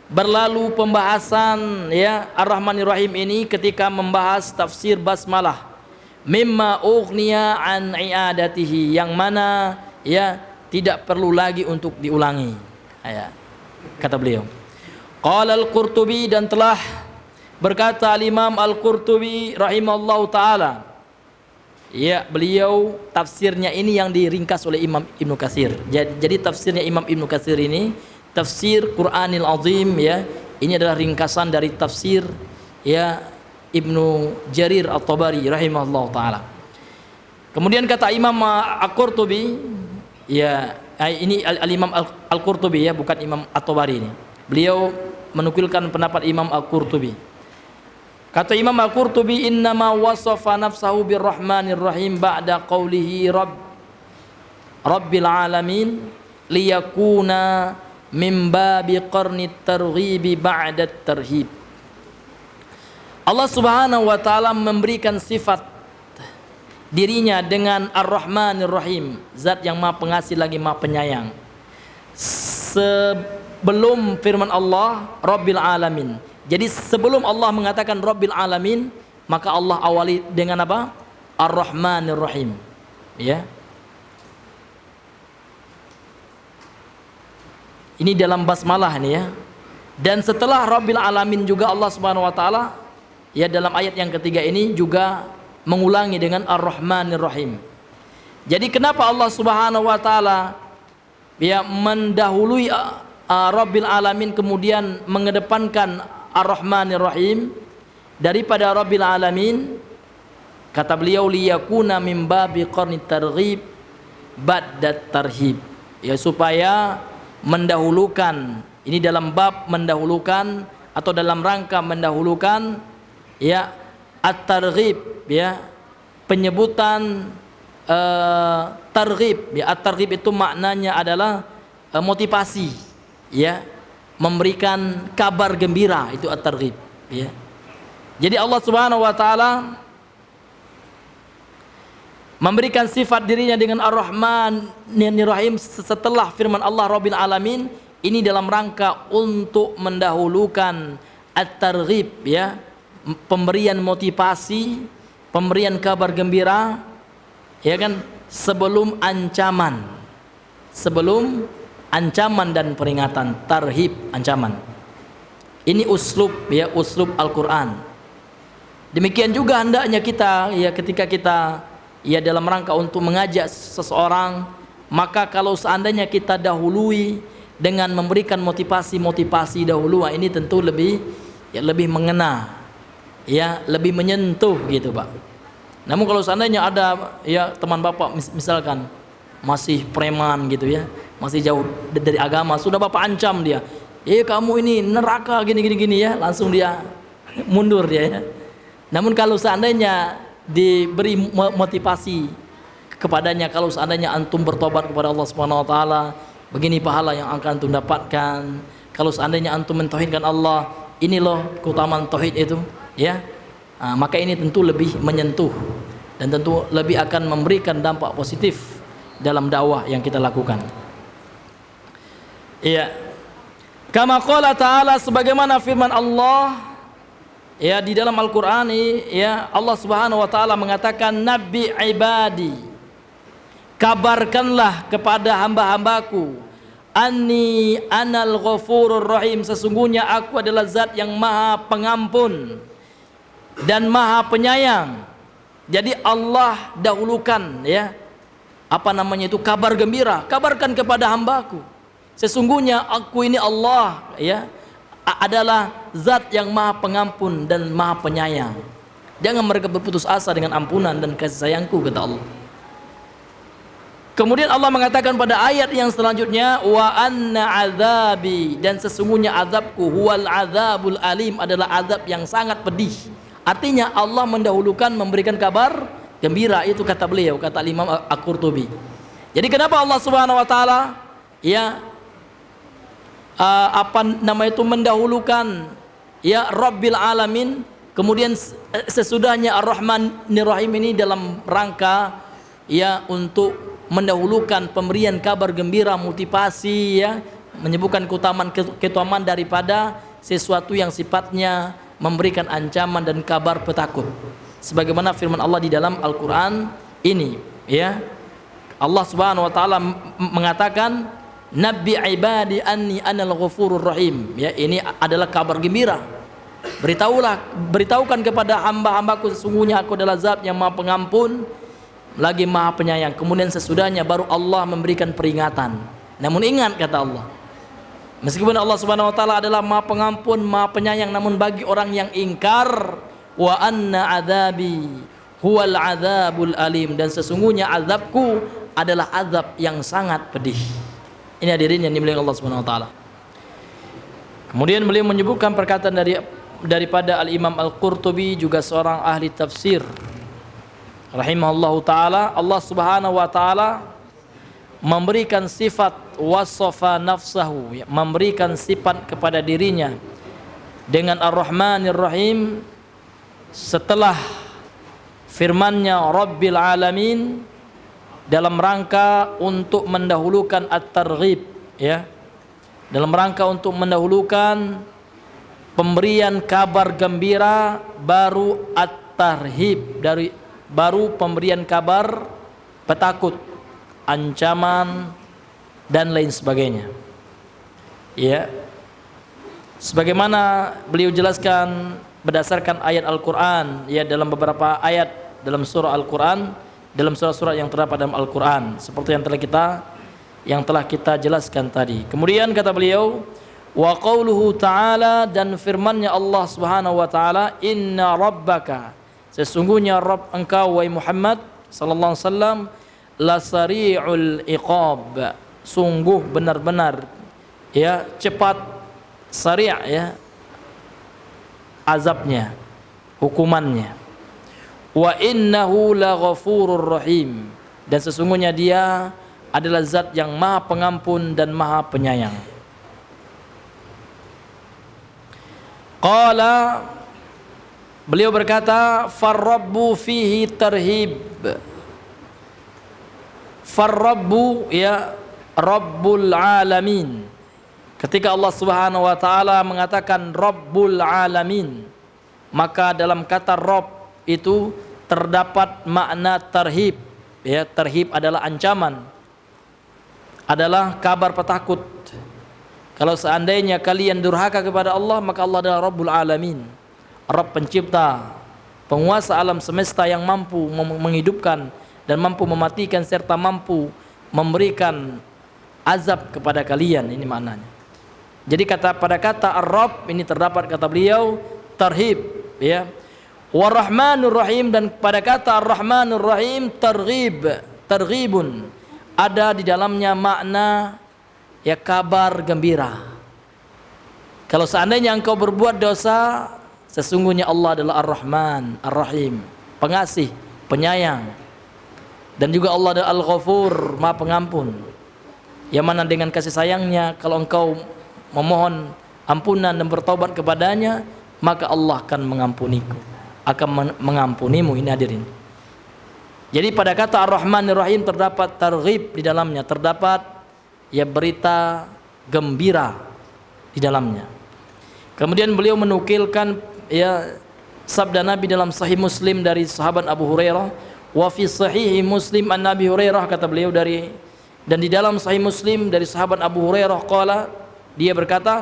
berlalu pembahasan ya Ar-Rahmanir Rahim ini ketika membahas tafsir basmalah, mimma ughniya an i'adatihi, yang mana ya tidak perlu lagi untuk diulangi ya, kata beliau. Qala Al-Qurtubi, dan telah berkata Al-Imam Al-Qurtubi rahimahullahu taala, ya beliau tafsirnya ini yang diringkas oleh Imam Ibnu Katsir. Jadi tafsirnya Imam Ibnu Katsir ini tafsir Qur'anil Azim ya, ini adalah ringkasan dari tafsir ya Ibnu Jarir At-Tabari rahimahullahu taala. Kemudian kata Imam Al-Qurtubi ya, ini Al-Imam Al-Qurtubi ya, bukan Imam At-Tabari ini. Beliau menukilkan pendapat Imam Al-Qurtubi. Kata Imam Al-Qurtubi, innama wasafa nafsahu birrahmanir rahim ba'da qawlihi rabbil alamin liyakuna min babi qarni targhibi ba'da tarhib. Allah Subhanahu wa taala memberikan sifat dirinya dengan Ar-Rahmanir Rahim, zat yang Maha Pengasih lagi Maha Penyayang, sebelum firman Allah Rabbil Alamin. Jadi sebelum Allah mengatakan Rabbil Alamin, maka Allah awali dengan apa? Ar-Rahmanir Rahim ya. Ini dalam basmalah ini ya. Dan setelah Rabbil Alamin juga Allah Subhanahu wa taala ya dalam ayat yang ketiga ini juga mengulangi dengan Ar-Rahmanir Rahim. Jadi kenapa Allah Subhanahu wa taala ya mendahului Rabbil Alamin kemudian mengedepankan Ar-Rahmanir Rahim daripada Rabbil Alamin? Kata beliau, liyakuna min babi qarni targhib ba'da tarhib, ya supaya mendahulukan, ini dalam bab mendahulukan atau dalam rangka mendahulukan ya at-targhib ya, penyebutan targhib ya. At-targhib itu maknanya adalah motivasi ya, memberikan kabar gembira, itu at-targhib ya. Jadi Allah Subhanahu wa taala memberikan sifat dirinya dengan Ar-Rahmanir Rahim setelah firman Allah Rabbil Alamin, ini dalam rangka untuk mendahulukan at-targhib ya, pemberian motivasi, pemberian kabar gembira ya kan, sebelum ancaman, sebelum ancaman dan peringatan. Tarhib, ancaman. Ini uslub ya, uslub Al-Quran. Demikian juga hendaknya kita ya, ketika kita ya dalam rangka untuk mengajak seseorang, maka kalau seandainya kita dahului dengan memberikan motivasi dahulu, ini tentu lebih ya, lebih mengena ya lebih menyentuh gitu Pak. Namun kalau seandainya ada ya teman Bapak misalkan masih preman gitu ya, masih jauh dari agama, sudah Bapak ancam dia, kamu ini neraka gini gini gini ya, langsung dia mundur dia ya. Namun kalau seandainya diberi motivasi kepadanya, kalau seandainya antum bertobat kepada Allah Subhanahu wa taala, begini pahala yang akan antum dapatkan. Kalau seandainya antum mentauhidkan Allah, ini loh keutamaan tauhid itu ya. Maka ini tentu lebih menyentuh dan tentu lebih akan memberikan dampak positif dalam dakwah yang kita lakukan. Iya. Kama qala ta'ala, sebagaimana firman Allah ya di dalam Al-Qur'an ya, Allah Subhanahu wa taala mengatakan, nabi ibadi, kabarkanlah kepada hamba-hambaku, anni anal ghafurur rahim, sesungguhnya aku adalah zat yang maha pengampun dan maha penyayang. Jadi Allah dahulukan ya, apa namanya itu, kabar gembira, kabarkan kepada hambaku, sesungguhnya aku ini Allah ya adalah zat yang maha pengampun dan maha penyayang. Jangan mereka berputus asa dengan ampunan dan kasih sayangku, kata Allah. Kemudian Allah mengatakan pada ayat yang selanjutnya, wa anna azabi, dan sesungguhnya azabku, huwal azabul alim, adalah azab yang sangat pedih. Artinya Allah mendahulukan memberikan kabar gembira, itu kata beliau, kata Imam Al-Qurtubi. Jadi kenapa Allah Subhanahu wa taala ya mendahulukan ya Rabbil alamin, kemudian sesudahnya Ar-Rahmanir Rahim, ini dalam rangka ya untuk mendahulukan pemberian kabar gembira, motivasi ya, menyebutkan keutamaan daripada sesuatu yang sifatnya memberikan ancaman dan kabar petakut. Sebagaimana firman Allah di dalam Al-Qur'an ini ya, Allah Subhanahu wa taala mengatakan, nabi ibadi anni anal ghafurur rahim ya, ini adalah kabar gembira. Beritahukan kepada hamba-hambaku, sesungguhnya aku adalah zat yang maha pengampun lagi maha penyayang. Kemudian sesudahnya baru Allah memberikan peringatan. Namun ingat, kata Allah, meskipun Allah Subhanahu wa taala adalah maha pengampun, maha penyayang, namun bagi orang yang ingkar, wa anna adzabi huwal adzabul alim, dan sesungguhnya azabku adalah azab yang sangat pedih. Ini hadirin yang dimuliakan Allah Subhanahu wa taala. Kemudian beliau menyebutkan perkataan daripada Al-Imam Al-Qurtubi, juga seorang ahli tafsir rahimahullahu taala. Allah Subhanahu wa taala memberikan sifat wasafa nafsahu, memberikan sifat kepada dirinya dengan Ar-Rahmanir Rahim setelah firman-Nya Rabbil Alamin, dalam rangka untuk mendahulukan at-targhib ya, dalam rangka untuk mendahulukan pemberian kabar gembira, baru at-tarhib, baru pemberian kabar petakut, ancaman dan lain sebagainya ya. Sebagaimana beliau jelaskan berdasarkan ayat Al-Qur'an ya, dalam beberapa ayat dalam surah Al-Qur'an, dalam surah-surah yang terdapat dalam Al-Qur'an, seperti yang telah kita jelaskan tadi. Kemudian kata beliau, wa qauluhu ta'ala, dan firman-Nya Allah Subhanahu wa taala, inna rabbaka, sesungguhnya Rabb engkau wahai Muhammad sallallahu alaihi wasallam, lasari'ul iqab, sungguh benar-benar ya cepat, sari' ya azabnya, hukumannya. Wa innahu laghafurur rahim, dan sesungguhnya dia adalah zat yang maha pengampun dan maha penyayang. Qala, beliau berkata, farrabbu fihi tarhib. Farrabbu ya Rabbul alamin. Ketika Allah Subhanahu wa taala mengatakan Rabbul alamin, maka dalam kata Rabb itu terdapat makna tarhib ya. Tarhib adalah ancaman, adalah kabar petakut. Kalau seandainya kalian durhaka kepada Allah, maka Allah adalah Rabbul alamin, Rabb pencipta, penguasa alam semesta yang mampu menghidupkan dan mampu mematikan serta mampu memberikan azab kepada kalian. Ini maknanya. Jadi pada kata Ar-Rabb ini terdapat, kata beliau, tarhib ya. War-Rahmanur Rahim, dan pada kata Ar-Rahmanur Rahim targhibun, ada di dalamnya makna ya kabar gembira. Kalau seandainya engkau berbuat dosa, sesungguhnya Allah adalah Ar-Rahman Ar-Rahim, pengasih, penyayang. Dan juga Allah adalah Al-Ghafur, Maha Pengampun, yang mana dengan kasih sayangnya kalau engkau memohon ampunan dan bertobat kepadanya, maka Allah akan mengampunimu. Ini hadirin. Jadi pada kata Ar-Rahman Ar-Rahim terdapat targhib di dalamnya, terdapat ya berita gembira di dalamnya. Kemudian beliau menukilkan ya sabda Nabi dalam Sahih Muslim dari sahabat Abu Hurairah, wa fi Sahih Muslim an Nabi Hurairah, kata beliau, dan di dalam Sahih Muslim dari sahabat Abu Hurairah qala, dia berkata,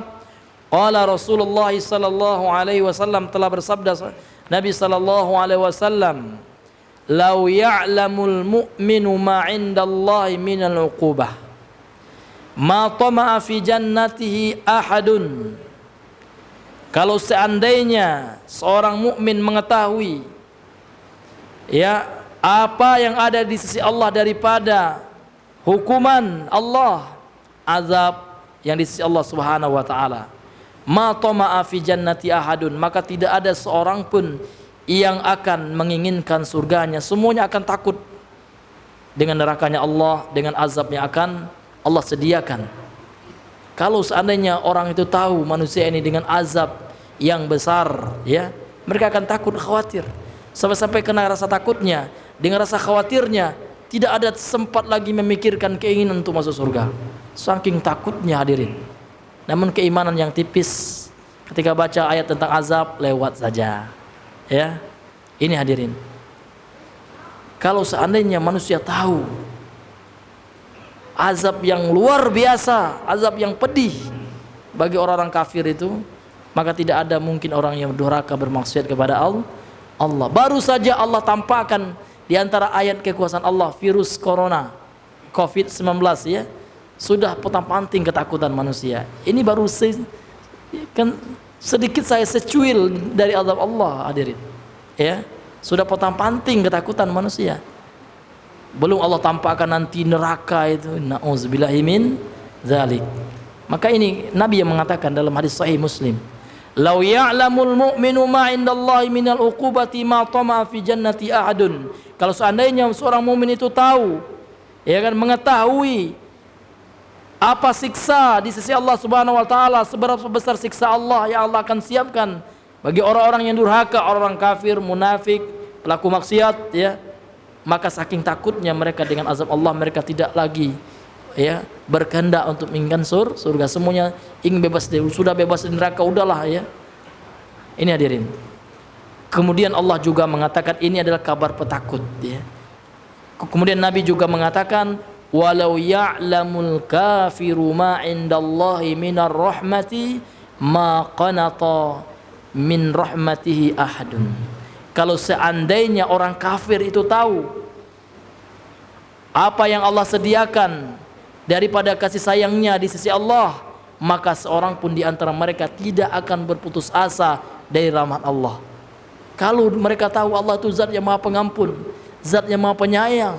qala Rasulullah sallallahu alaihi wasallam, telah bersabda Nabi sallallahu alaihi wasallam, "Lau ya'lamul mu'minu ma 'indallahi minal 'uqubah, ma tama'a fi jannatihi ahadun." Kalau seandainya seorang mukmin mengetahui ya apa yang ada di sisi Allah daripada hukuman Allah, azab yang di sisi Allah Subhanahu wa taala, ma tama'a fi jannati ahadun, maka tidak ada seorang pun yang akan menginginkan surganya. Semuanya akan takut dengan nerakanya Allah, dengan azab yang akan Allah sediakan. Kalau seandainya orang itu tahu manusia ini dengan azab yang besar, ya, mereka akan takut, khawatir. Sampai-sampai kena rasa takutnya, dengan rasa khawatirnya tidak ada sempat lagi memikirkan keinginan untuk masuk surga. Saking takutnya, hadirin. Namun keimanan yang tipis, ketika baca ayat tentang azab, lewat saja. Ya, ini hadirin. Kalau seandainya manusia tahu azab yang luar biasa, azab yang pedih bagi orang-orang kafir itu, maka tidak ada mungkin orang yang durhaka bermaksiat kepada Allah. Baru saja Allah tampakkan di antara ayat kekuasaan Allah virus corona COVID-19, ya, sudah potong-panting ketakutan manusia. Ini baru sedikit saya secuil dari azab Allah, hadirin. Ya, sudah potong-panting ketakutan manusia. Belum Allah tampakkan nanti neraka itu, na'udzubillahi min dzalik. Maka ini Nabi yang mengatakan dalam hadis Sahih Muslim, "Lau ya'lamul mu'minu ma 'indallahi minal 'uqubati ma tama'a fi jannati ahadun." Kalau seandainya seorang mukmin itu tahu, ya kan, mengetahui apa siksa di sisi Allah Subhanahu wa taala, seberapa besar siksa Allah yang Allah akan siapkan bagi orang-orang yang durhaka, orang-orang kafir, munafik, pelaku maksiat, ya, maka saking takutnya mereka dengan azab Allah, mereka tidak lagi ya berkehendak untuk menginginkan surga. Semuanya ingin bebas, sudah bebas dari neraka, udahlah, ya. Ini hadirin. Kemudian Allah juga mengatakan ini adalah kabar petakut, ya. Kemudian Nabi juga mengatakan, walau ya'lamul kafiru ma 'indallahi minar rahmati ma qanata min rahmatihi ahadun. Kalau seandainya orang kafir itu tahu apa yang Allah sediakan daripada kasih sayangnya di sisi Allah, maka seorang pun di antara mereka tidak akan berputus asa dari rahmat Allah. Kalau mereka tahu Allah itu zat yang maha pengampun, zat yang maha penyayang,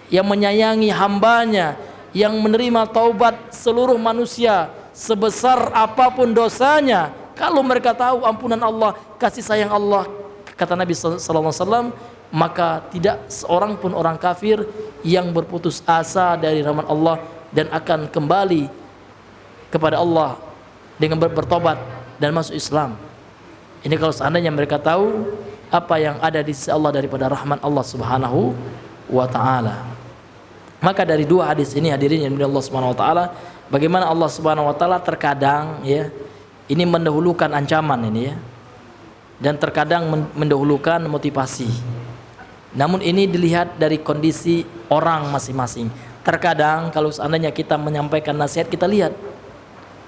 yang menyayangi hambanya, yang menerima taubat seluruh manusia sebesar apapun dosanya. Kalau mereka tahu ampunan Allah, kasih sayang Allah, kata Nabi sallallahu alaihi wasallam, maka tidak seorang pun orang kafir yang berputus asa dari rahmat Allah dan akan kembali kepada Allah dengan bertobat dan masuk Islam. Ini kalau seandainya mereka tahu apa yang ada di sisi Allah daripada rahmat Allah Subhanahu wa taala. Maka dari dua hadis ini, hadirin yang dimuliakan Allah Subhanahu wa taala, bagaimana Allah Subhanahu wa taala terkadang, ya, ini mendahulukan ancaman ini, ya, dan terkadang mendahulukan motivasi. Namun ini dilihat dari kondisi orang masing-masing. Terkadang kalau seandainya kita menyampaikan nasihat, kita lihat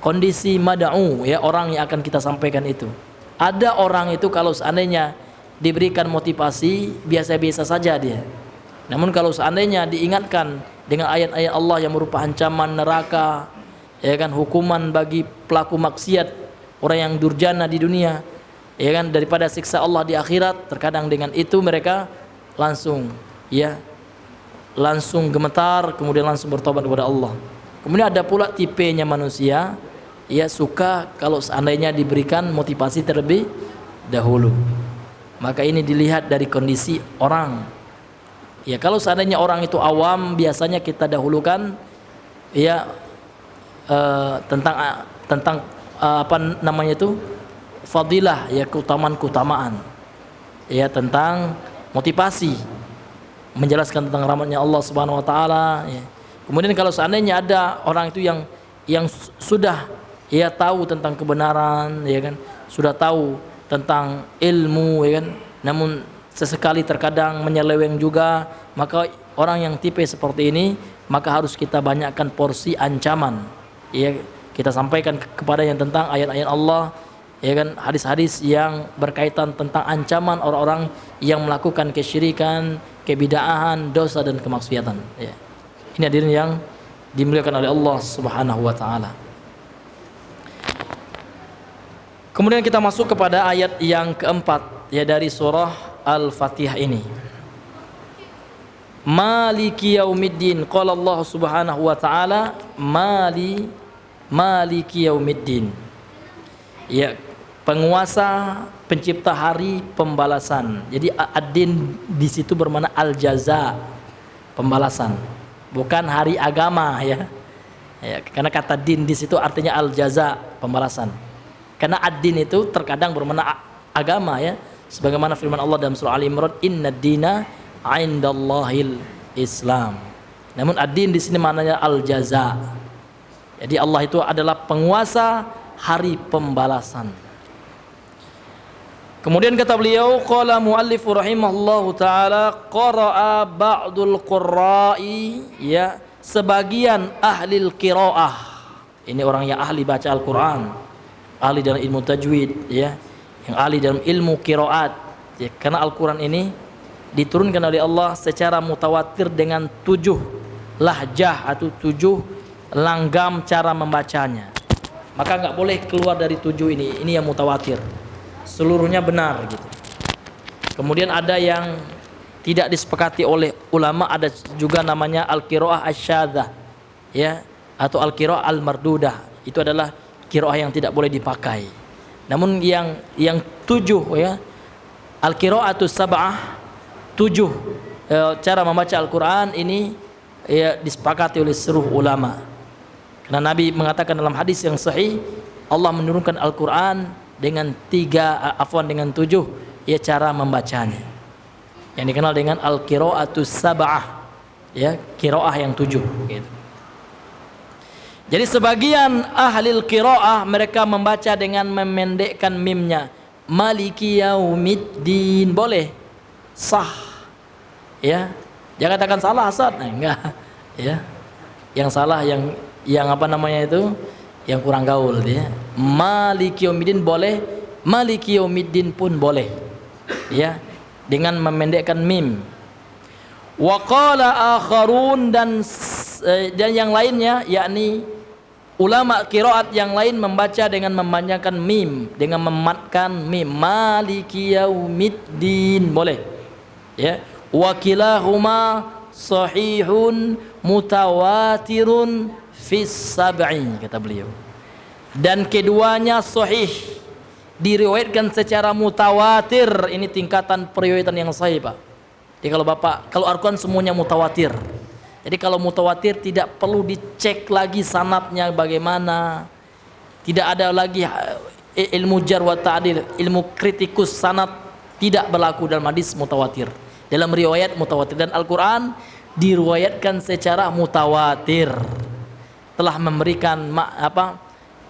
kondisi mad'u, ya, orang yang akan kita sampaikan itu. Ada orang itu kalau seandainya diberikan motivasi biasa-biasa saja dia. Namun kalau seandainya diingatkan dengan ayat-ayat Allah yang merupakan ancaman neraka, ya kan, hukuman bagi pelaku maksiat, orang yang durjana di dunia, ya kan, daripada siksa Allah di akhirat. Terkadang dengan itu mereka langsung gemetar, kemudian langsung bertobat kepada Allah. Kemudian ada pula tipenya manusia, suka kalau seandainya diberikan motivasi terlebih dahulu. Maka ini dilihat dari kondisi orang. Kalau seandainya orang itu awam, biasanya kita dahulukan tentang apa namanya itu, fadilah, keutamaan, tentang motivasi, menjelaskan tentang rahmatnya Allah Subhanahu wa taala. Kemudian kalau seandainya ada orang itu yang sudah tahu tentang kebenaran, kan, sudah tahu tentang ilmu, kan, namun sesekali terkadang menyeleweng juga, maka orang yang tipe seperti ini, maka harus kita banyakkan porsi ancaman. Kita sampaikan kepada yang tentang ayat-ayat Allah, kan, hadis-hadis yang berkaitan tentang ancaman orang-orang yang melakukan kesyirikan, kebid'ahan, dosa dan kemaksiatan. Ini hadirin yang dimuliakan oleh Allah Subhanahu wa taala. Kemudian kita masuk kepada ayat yang keempat, dari surah Al-Fatihah ini. Maliki yaumiddin. Qala Allah Subhanahu wa taala, Maliki yaumiddin. Penguasa, pencipta hari pembalasan. Jadi ad-din di situ bermakna al-jaza, pembalasan. Bukan hari agama, karena kata din di situ artinya al-jaza, pembalasan. Karena ad-din itu terkadang bermakna agama, sebagaimana firman Allah dalam surah Al-Imran, "Innad dina 'indallahil Islam." Namun ad-din di sini maknanya al-jaza. Jadi Allah itu adalah penguasa hari pembalasan. Kemudian kata beliau, qala muallif rahimahullahu taala, qara'a ba'dul qurra'i, sebagian ahli qiraah. Ini orang yang ahli baca Al-Qur'an, ahli dalam ilmu tajwid, yang ahli dalam ilmu qiraat. Karena Al-Qur'an ini diturunkan oleh Allah secara mutawatir dengan 7 lahjah atau 7 langgam cara membacanya. Maka enggak boleh keluar dari 7 ini. Ini yang mutawatir. Seluruhnya benar gitu. Kemudian ada yang tidak disepakati oleh ulama, ada juga namanya al-qiraah asyadzah, atau al-qiraah al-mardudah. Itu adalah qiraah yang tidak boleh dipakai. Namun yang 7, al-qiraatus sab'ah, 7 cara membaca Al-Qur'an ini disepakati oleh seluruh ulama. Karena Nabi mengatakan dalam hadis yang sahih, Allah menurunkan Al-Qur'an dengan 7 cara membacanya, yang dikenal dengan al-qiraatus sab'ah, qiraah yang 7 gitu. Jadi sebagian ahli qiraah mereka membaca dengan memendekkan mimnya. Maliki yaumiddin, boleh, sah, jangan katakan salah Ustaz, enggak, yang salah yang apa namanya itu, yang kurang gaul, Maliki yaumiddin boleh, Maliki yaumiddin pun boleh, dengan memendekkan mim. Wa qala akharun, dan yang lainnya, yakni ulama qiraat yang lain membaca dengan memanjangkan mim, dengan mematkan mim. Maliki yaumiddin boleh, wa kilahuma sahihun mutawatirun fis sab'i, kata beliau. Dan keduanya sahih, diriwayatkan secara mutawatir. Ini tingkatan periwayatan yang sahih, Pak. Jadi kalau Al-Qur'an semuanya mutawatir. Jadi kalau mutawatir tidak perlu dicek lagi sanadnya bagaimana. Tidak ada lagi ilmu jar wa ta'dil, ilmu kritikus sanad tidak berlaku dalam hadis mutawatir. Dalam riwayat mutawatir, dan Al-Qur'an diriwayatkan secara mutawatir. Telah memberikan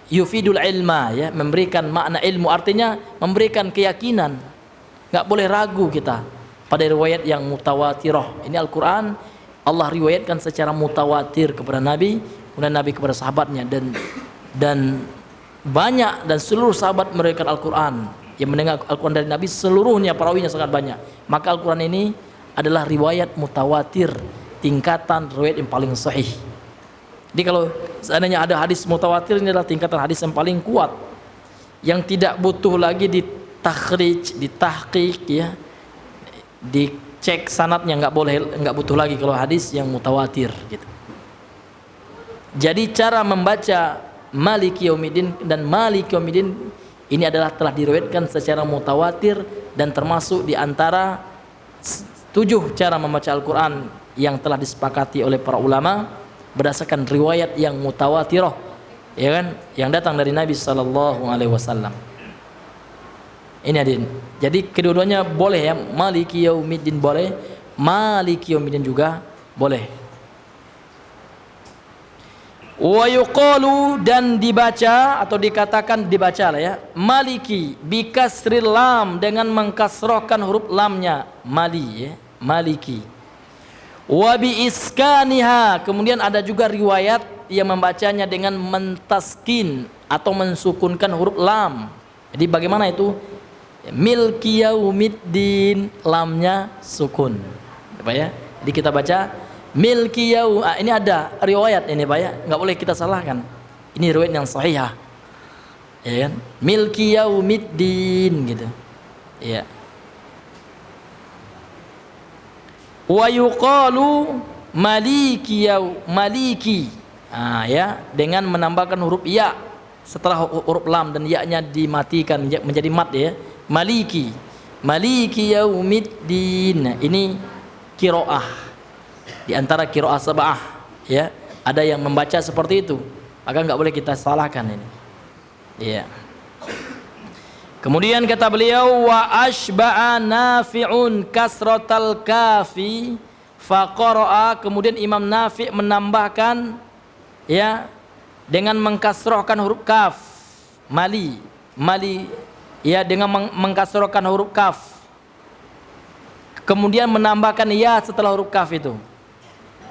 yufidul ilma, memberikan makna ilmu, artinya memberikan keyakinan. Enggak boleh ragu kita pada riwayat yang mutawatirah. Ini Al-Qur'an Allah riwayatkan secara mutawatir kepada Nabi, kemudian Nabi kepada sahabatnya, dan banyak, dan seluruh sahabat meriwayatkan Al-Qur'an. Yang mendengar Al-Qur'an dari Nabi seluruhnya, perawinya sangat banyak. Maka Al-Qur'an ini adalah riwayat mutawatir, tingkatan riwayat yang paling sahih. Jadi kalau seandainya ada hadis mutawatir, ini adalah tingkatan hadis yang paling kuat, yang tidak butuh lagi takhrij, ditahqiq ya, dicek sanadnya, nggak butuh lagi kalau hadis yang mutawatir gitu. Jadi cara membaca Maliki Yaumiddin dan Maliki Yaumiddin ini adalah telah diriwayatkan secara mutawatir dan termasuk di antara 7 cara membaca Al-Quran yang telah disepakati oleh para ulama berdasarkan riwayat yang mutawatirah, ya kan, yang datang dari Nabi sallallahu alaihi wasallam. Ini hadirin. Jadi kedua-duanya boleh ya, Maliki Yaumiddin boleh, Maliki Yaumiddin juga boleh. Wa yuqalu, dan dibaca atau dikatakan dibaca lah ya, Maliki bikasril lam, dengan mengkasrahkan huruf lamnya, Mali ya, Maliki. Wa bi iskaniha, kemudian ada juga riwayat yang membacanya dengan mentaskin atau mensukunkan huruf lam. Jadi bagaimana itu? Milki Yaumiddin, lamnya sukun, Pak ya. Jadi kita baca Milki ini ada riwayat ini Pak ya, nggak boleh kita salahkan. Ini riwayat yang sahihah, ya kan? Milki Yaumiddin gitu, ya. Wa yuqalu Maliki Maliki, ya, dengan menambahkan huruf ya setelah huruf lam dan ya-nya dimatikan menjadi mat ya. Maliki, Maliki Yaumiddin. Ini qiraah di antara qiraah sab'ah ya, ada yang membaca seperti itu, maka nggak boleh kita salahkan ini, ya. Kemudian kata beliau, wa ashba'a Nafi'un kasratal kafi faqara'a, kemudian Imam Nafi' menambahkan ya dengan mengkasrahkan huruf kaf, Mali ya, dengan mengkasrahkan huruf kaf, kemudian menambahkan ya setelah huruf kaf itu.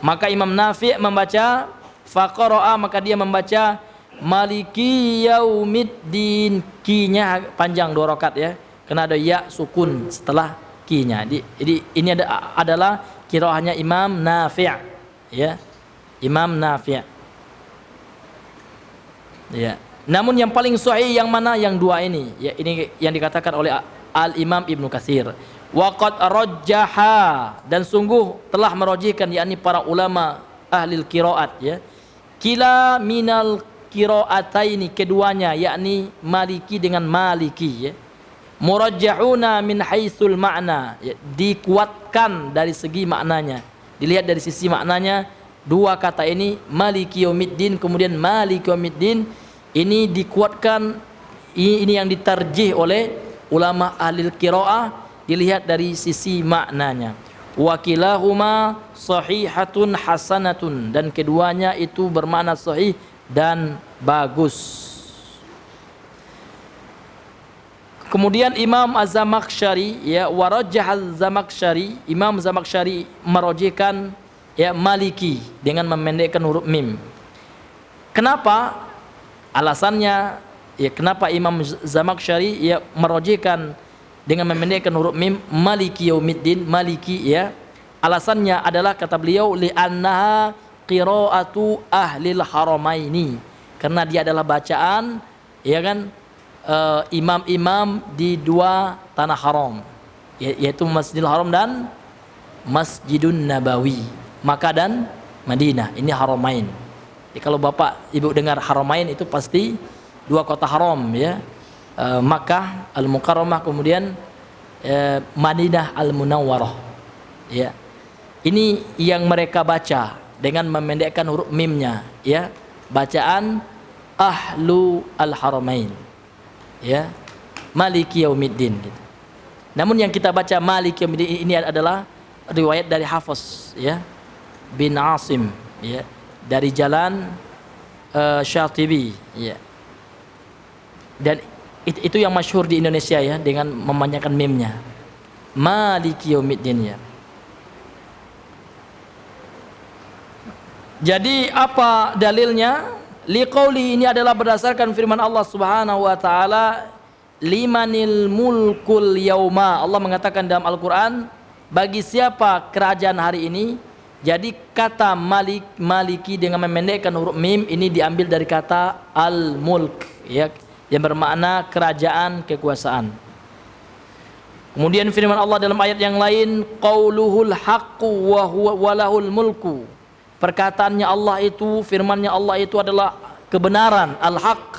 Maka Imam Nafi' membaca faqara'a, maka dia membaca Maliki Yaumiddin, ki-nya panjang 2 rakaat ya, karena ada ya sukun setelah ki-nya. Jadi ini adalah qiraahnya Imam Nafi' ya, Imam Nafi'. Ya. Namun yang paling sahih yang mana? Yang 2 ini. Ya, ini yang dikatakan oleh Al-Imam Ibnu Katsir. Wa qad rajjaha, dan sungguh telah merajihkan yakni para ulama ahli qiraat ya, kila minal qiraataini, keduanya yakni Maliki dengan Maliki ya, murajjahuna min haitsul ma'na ya, dikuatkan dari segi maknanya, dilihat dari sisi maknanya. 2 kata ini Maliki Yaumiddin kemudian Maliki Yaumiddin ini dikuatkan, ini yang ditarjih oleh ulama ahli qiraah, dilihat dari sisi maknanya. Wa kilahuma sahihatun hasanatun, dan keduanya itu bermakna sahih dan bagus. Kemudian Imam Az-Zamakhsyari ya, warajjah Az-Zamakhsyari, Imam Zamakhsyari merajihkan ya Maliki dengan memendekkan huruf mim. Kenapa? Alasannya ya, kenapa Imam Zamakhsyari ya merajihkan dengan memendekkan huruf mim Maliki Yaumiddin, Maliki ya? Alasannya adalah kata beliau li'annaha qiraatu ahlil haramaini, karena dia adalah bacaan ya kan imam-imam di 2 tanah haram, yaitu Masjidil Haram dan Masjidun Nabawi, Makkah dan Madinah. Ini haramain. Jadi kalau Bapak Ibu dengar haramain itu pasti 2 kota haram ya, Makkah Al-Mukarramah kemudian Madinah Al-Munawwarah ya. Ini yang mereka baca dengan memendekkan huruf mimnya ya, bacaan ahlu al-haramain ya, Maliki Yaumiddin gitu. Namun yang kita baca Maliki Yaumiddin ini adalah riwayat dari Hafiz ya bin Asim ya, dari jalan Syatibi ya. Dan itu yang masyhur di Indonesia ya, dengan memanjangkan mimnya Maliki Yaumiddin ya. Jadi apa dalilnya? Liqauli, ini adalah berdasarkan firman Allah Subhanahu wa taala, limanil mulkul yauma. Allah mengatakan dalam Al-Qur'an, bagi siapa kerajaan hari ini. Jadi kata Maliki dengan memendekkan huruf mim ini diambil dari kata al-mulk ya, yang bermakna kerajaan, kekuasaan. Kemudian firman Allah dalam ayat yang lain, qauluhul haqqu wa huwa walahul mulku. Perkataannya Allah itu, firmannya Allah itu adalah kebenaran, al-haq.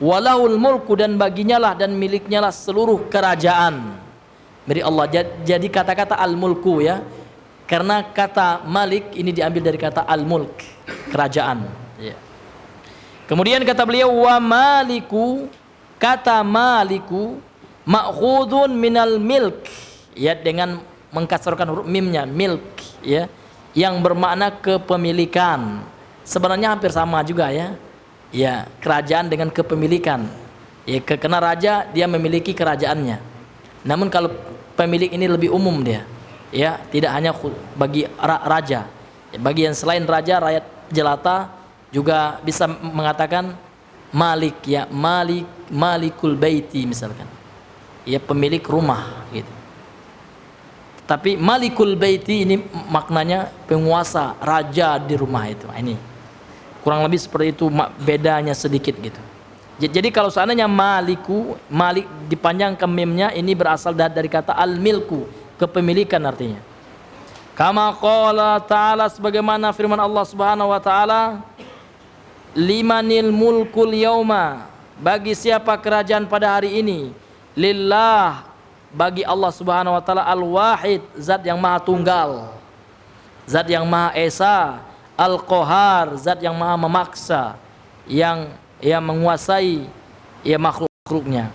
Walahul mulku, dan baginya lah dan miliknya lah seluruh kerajaan. Dari Allah. Jadi kata-kata al-mulku ya. Karena kata malik ini diambil dari kata al-mulk, kerajaan. Ya. Kemudian kata beliau, wa maliku, kata maliku ma'khudun minal milk, ya, dengan mengkasarkan huruf mimnya, milk, ya, yang bermakna kepemilikan. Sebenarnya hampir sama juga ya. Ya, kerajaan dengan kepemilikan. Ya, karena raja dia memiliki kerajaannya. Namun kalau pemilik ini lebih umum dia. Ya, tidak hanya bagi raja. Ya, bagi yang selain raja, rakyat jelata juga bisa mengatakan malik, ya, malikul baiti misalkan. Ya, pemilik rumah gitu. Tapi malikul baiti ini maknanya penguasa, raja di rumah itu. Ini kurang lebih seperti itu, bedanya sedikit gitu. Jadi kalau seandainya maliku, malik dipanjangkan mimnya, ini berasal dari kata al-milku, kepemilikan artinya. Kama qala ta'ala, sebagaimana firman Allah Subhanahu wa taala, limanil mulkul yauma, bagi siapa kerajaan pada hari ini? Lillah, bagi Allah Subhanahu wa taala, al-wahid, zat yang maha tunggal, zat yang maha esa, al-qahar, zat yang maha memaksa, yang menguasai ya makhluk-makhluknya.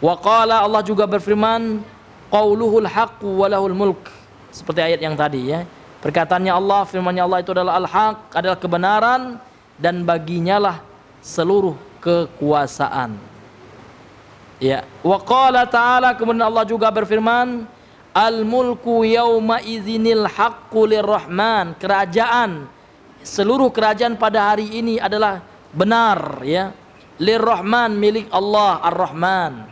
Wa qala, Allah juga berfirman, qauluhul haqqu walahul mulk, seperti ayat yang tadi ya. Perkataannya Allah, firmannya Allah itu adalah al-haq, adalah kebenaran, dan baginya lah seluruh kekuasaan. Ya, wa qala ta'ala, kemudian Allah juga berfirman, al-mulku yauma idzinil haqqu lirrahman, kerajaan, seluruh kerajaan pada hari ini adalah benar ya, lirrahman, milik Allah ar-Rahman.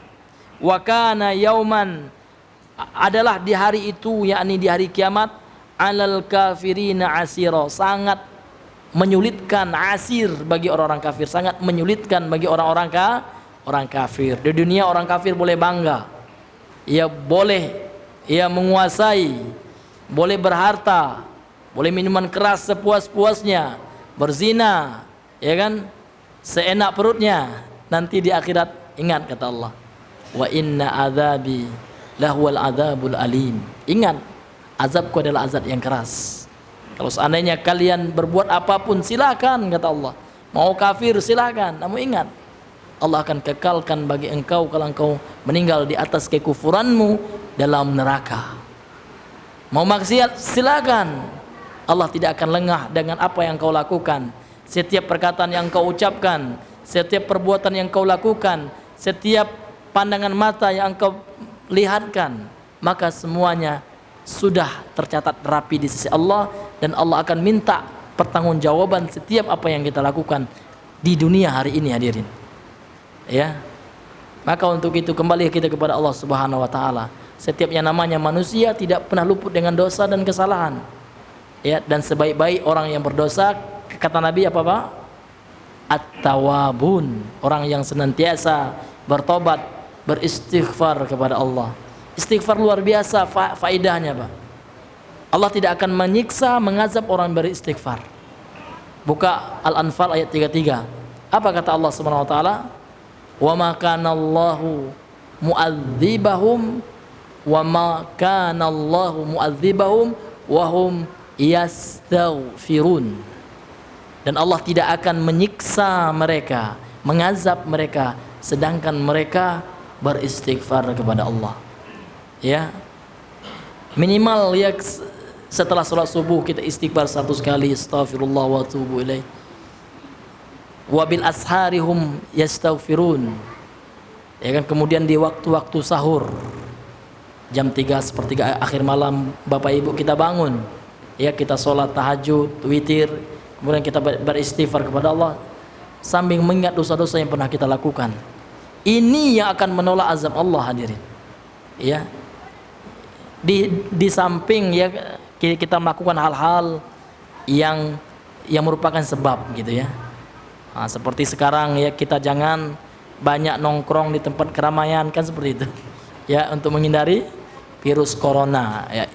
Wa kana yauman, adalah di hari itu, yakni di hari kiamat, alal kafirina asira, sangat menyulitkan, asir bagi orang-orang kafir, sangat menyulitkan bagi orang kafir. Di dunia orang kafir boleh bangga, ia boleh menguasai, boleh berharta, boleh minuman keras sepuas-puasnya, berzina, ya kan, seenak perutnya. Nanti di akhirat ingat kata Allah, wa inna adzabi lahuwal adzabul alim. Ingat, azabku adalah azab yang keras. Kalau seandainya kalian berbuat apapun silakan kata Allah, mau kafir silakan, namun ingat, Allah akan kekalkan bagi engkau kalau engkau meninggal di atas kekufuranmu dalam neraka. Mau maksiat silakan, Allah tidak akan lengah dengan apa yang kau lakukan. Setiap perkataan yang kau ucapkan, setiap perbuatan yang kau lakukan, setiap pandangan mata yang kau lihatkan, maka semuanya sudah tercatat rapi di sisi Allah, dan Allah akan minta pertanggungjawaban setiap apa yang kita lakukan di dunia hari ini, hadirin. Ya, maka untuk itu kembali kita kepada Allah Subhanahu wa taala. Setiap yang namanya manusia tidak pernah luput dengan dosa dan kesalahan. Ya, dan sebaik-baik orang yang berdosa, kata Nabi apa Pak? At-tawabun, orang yang senantiasa bertobat, beristighfar kepada Allah. Istighfar luar biasa faedahnya Pak. Allah tidak akan menyiksa, mengazab orang beristighfar. Buka Al-Anfal ayat 33. Apa kata Allah Subhanahu wa taala? Wa ma kana Allahu mu'adzibahum wa ma kana Allahu mu'adzibahum wa hum yastaghfirun. Dan Allah tidak akan menyiksa mereka, mengazab mereka, sedangkan mereka beristighfar kepada Allah. Ya, minimal ya setelah sholat subuh kita istighfar 100 kali, astaghfirullah wa atubu ilaih. Wa bil asharihum yastaghfirun. Ya kan, kemudian di waktu-waktu sahur jam 3 sepertiga akhir malam Bapak Ibu kita bangun, ya, kita sholat tahajud, witir, kemudian kita beristighfar kepada Allah sambil mengingat dosa-dosa yang pernah kita lakukan. Ini yang akan menolak azab Allah, hadirin. Ya, di samping ya kita melakukan hal-hal yang merupakan sebab gitu ya. Nah, seperti sekarang ya, kita jangan banyak nongkrong di tempat keramaian, kan seperti itu. ya, untuk menghindari virus corona ya.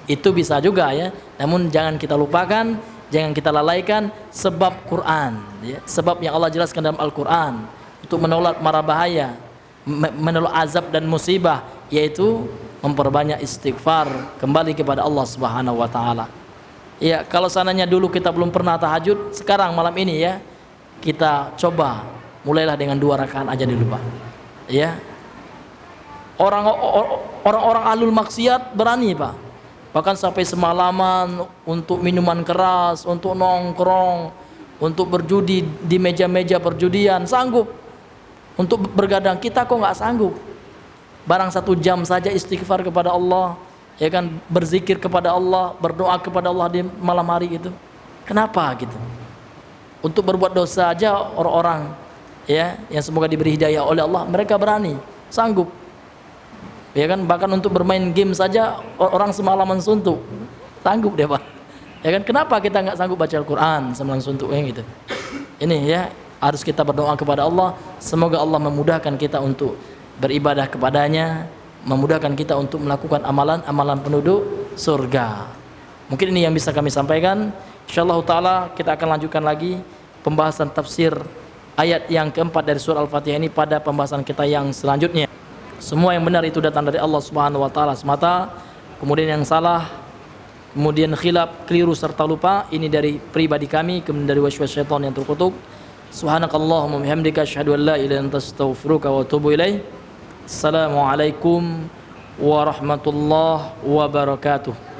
Itu bisa juga ya, namun jangan kita lupakan, jangan kita lalaikan sebab Quran ya, sebab yang Allah jelaskan dalam Al-Quran untuk menolak mara bahaya, menolak azab dan musibah, yaitu memperbanyak istighfar, kembali kepada Allah Subhanahu wa taala. Ya, kalau sananya dulu kita belum pernah tahajud, sekarang malam ini ya kita coba mulailah dengan 2 rakaat aja dulu, Pak. Ya. Orang-orang ahlul maksiat berani, Pak. Bahkan sampai semalaman untuk minuman keras, untuk nongkrong, untuk berjudi di meja-meja perjudian, sanggup. Untuk bergadang, kita kok nggak sanggup. Barang 1 jam saja istighfar kepada Allah, ya kan, berzikir kepada Allah, berdoa kepada Allah di malam hari itu. Kenapa gitu? Untuk berbuat dosa aja orang-orang ya yang semoga diberi hidayah oleh Allah, mereka berani, sanggup. Ya kan, bahkan untuk bermain game saja orang semalaman suntuk, sanggup dia, Pak. Ya kan, kenapa kita nggak sanggup baca Al-Quran semalaman suntuk gitu? Ini ya, harus kita berdoa kepada Allah, semoga Allah memudahkan kita untuk beribadah kepadanya, memudahkan kita untuk melakukan amalan-amalan penduduk surga. Mungkin ini yang bisa kami sampaikan. Insyaallah taala kita akan lanjutkan lagi pembahasan tafsir ayat yang keempat dari surah Al-Fatihah ini pada pembahasan kita yang selanjutnya. Semua yang benar itu datang dari Allah Subhanahu wa taala semata. Kemudian yang salah, kemudian khilaf, keliru serta lupa, ini dari pribadi kami, kemudian dari waswas syaitan yang terkutuk. Subhanakallahumma bihamdika asyhadu an la ilaha illa anta astaghfiruka wa atubu ilaik. Assalamualaikum warahmatullahi wabarakatuh.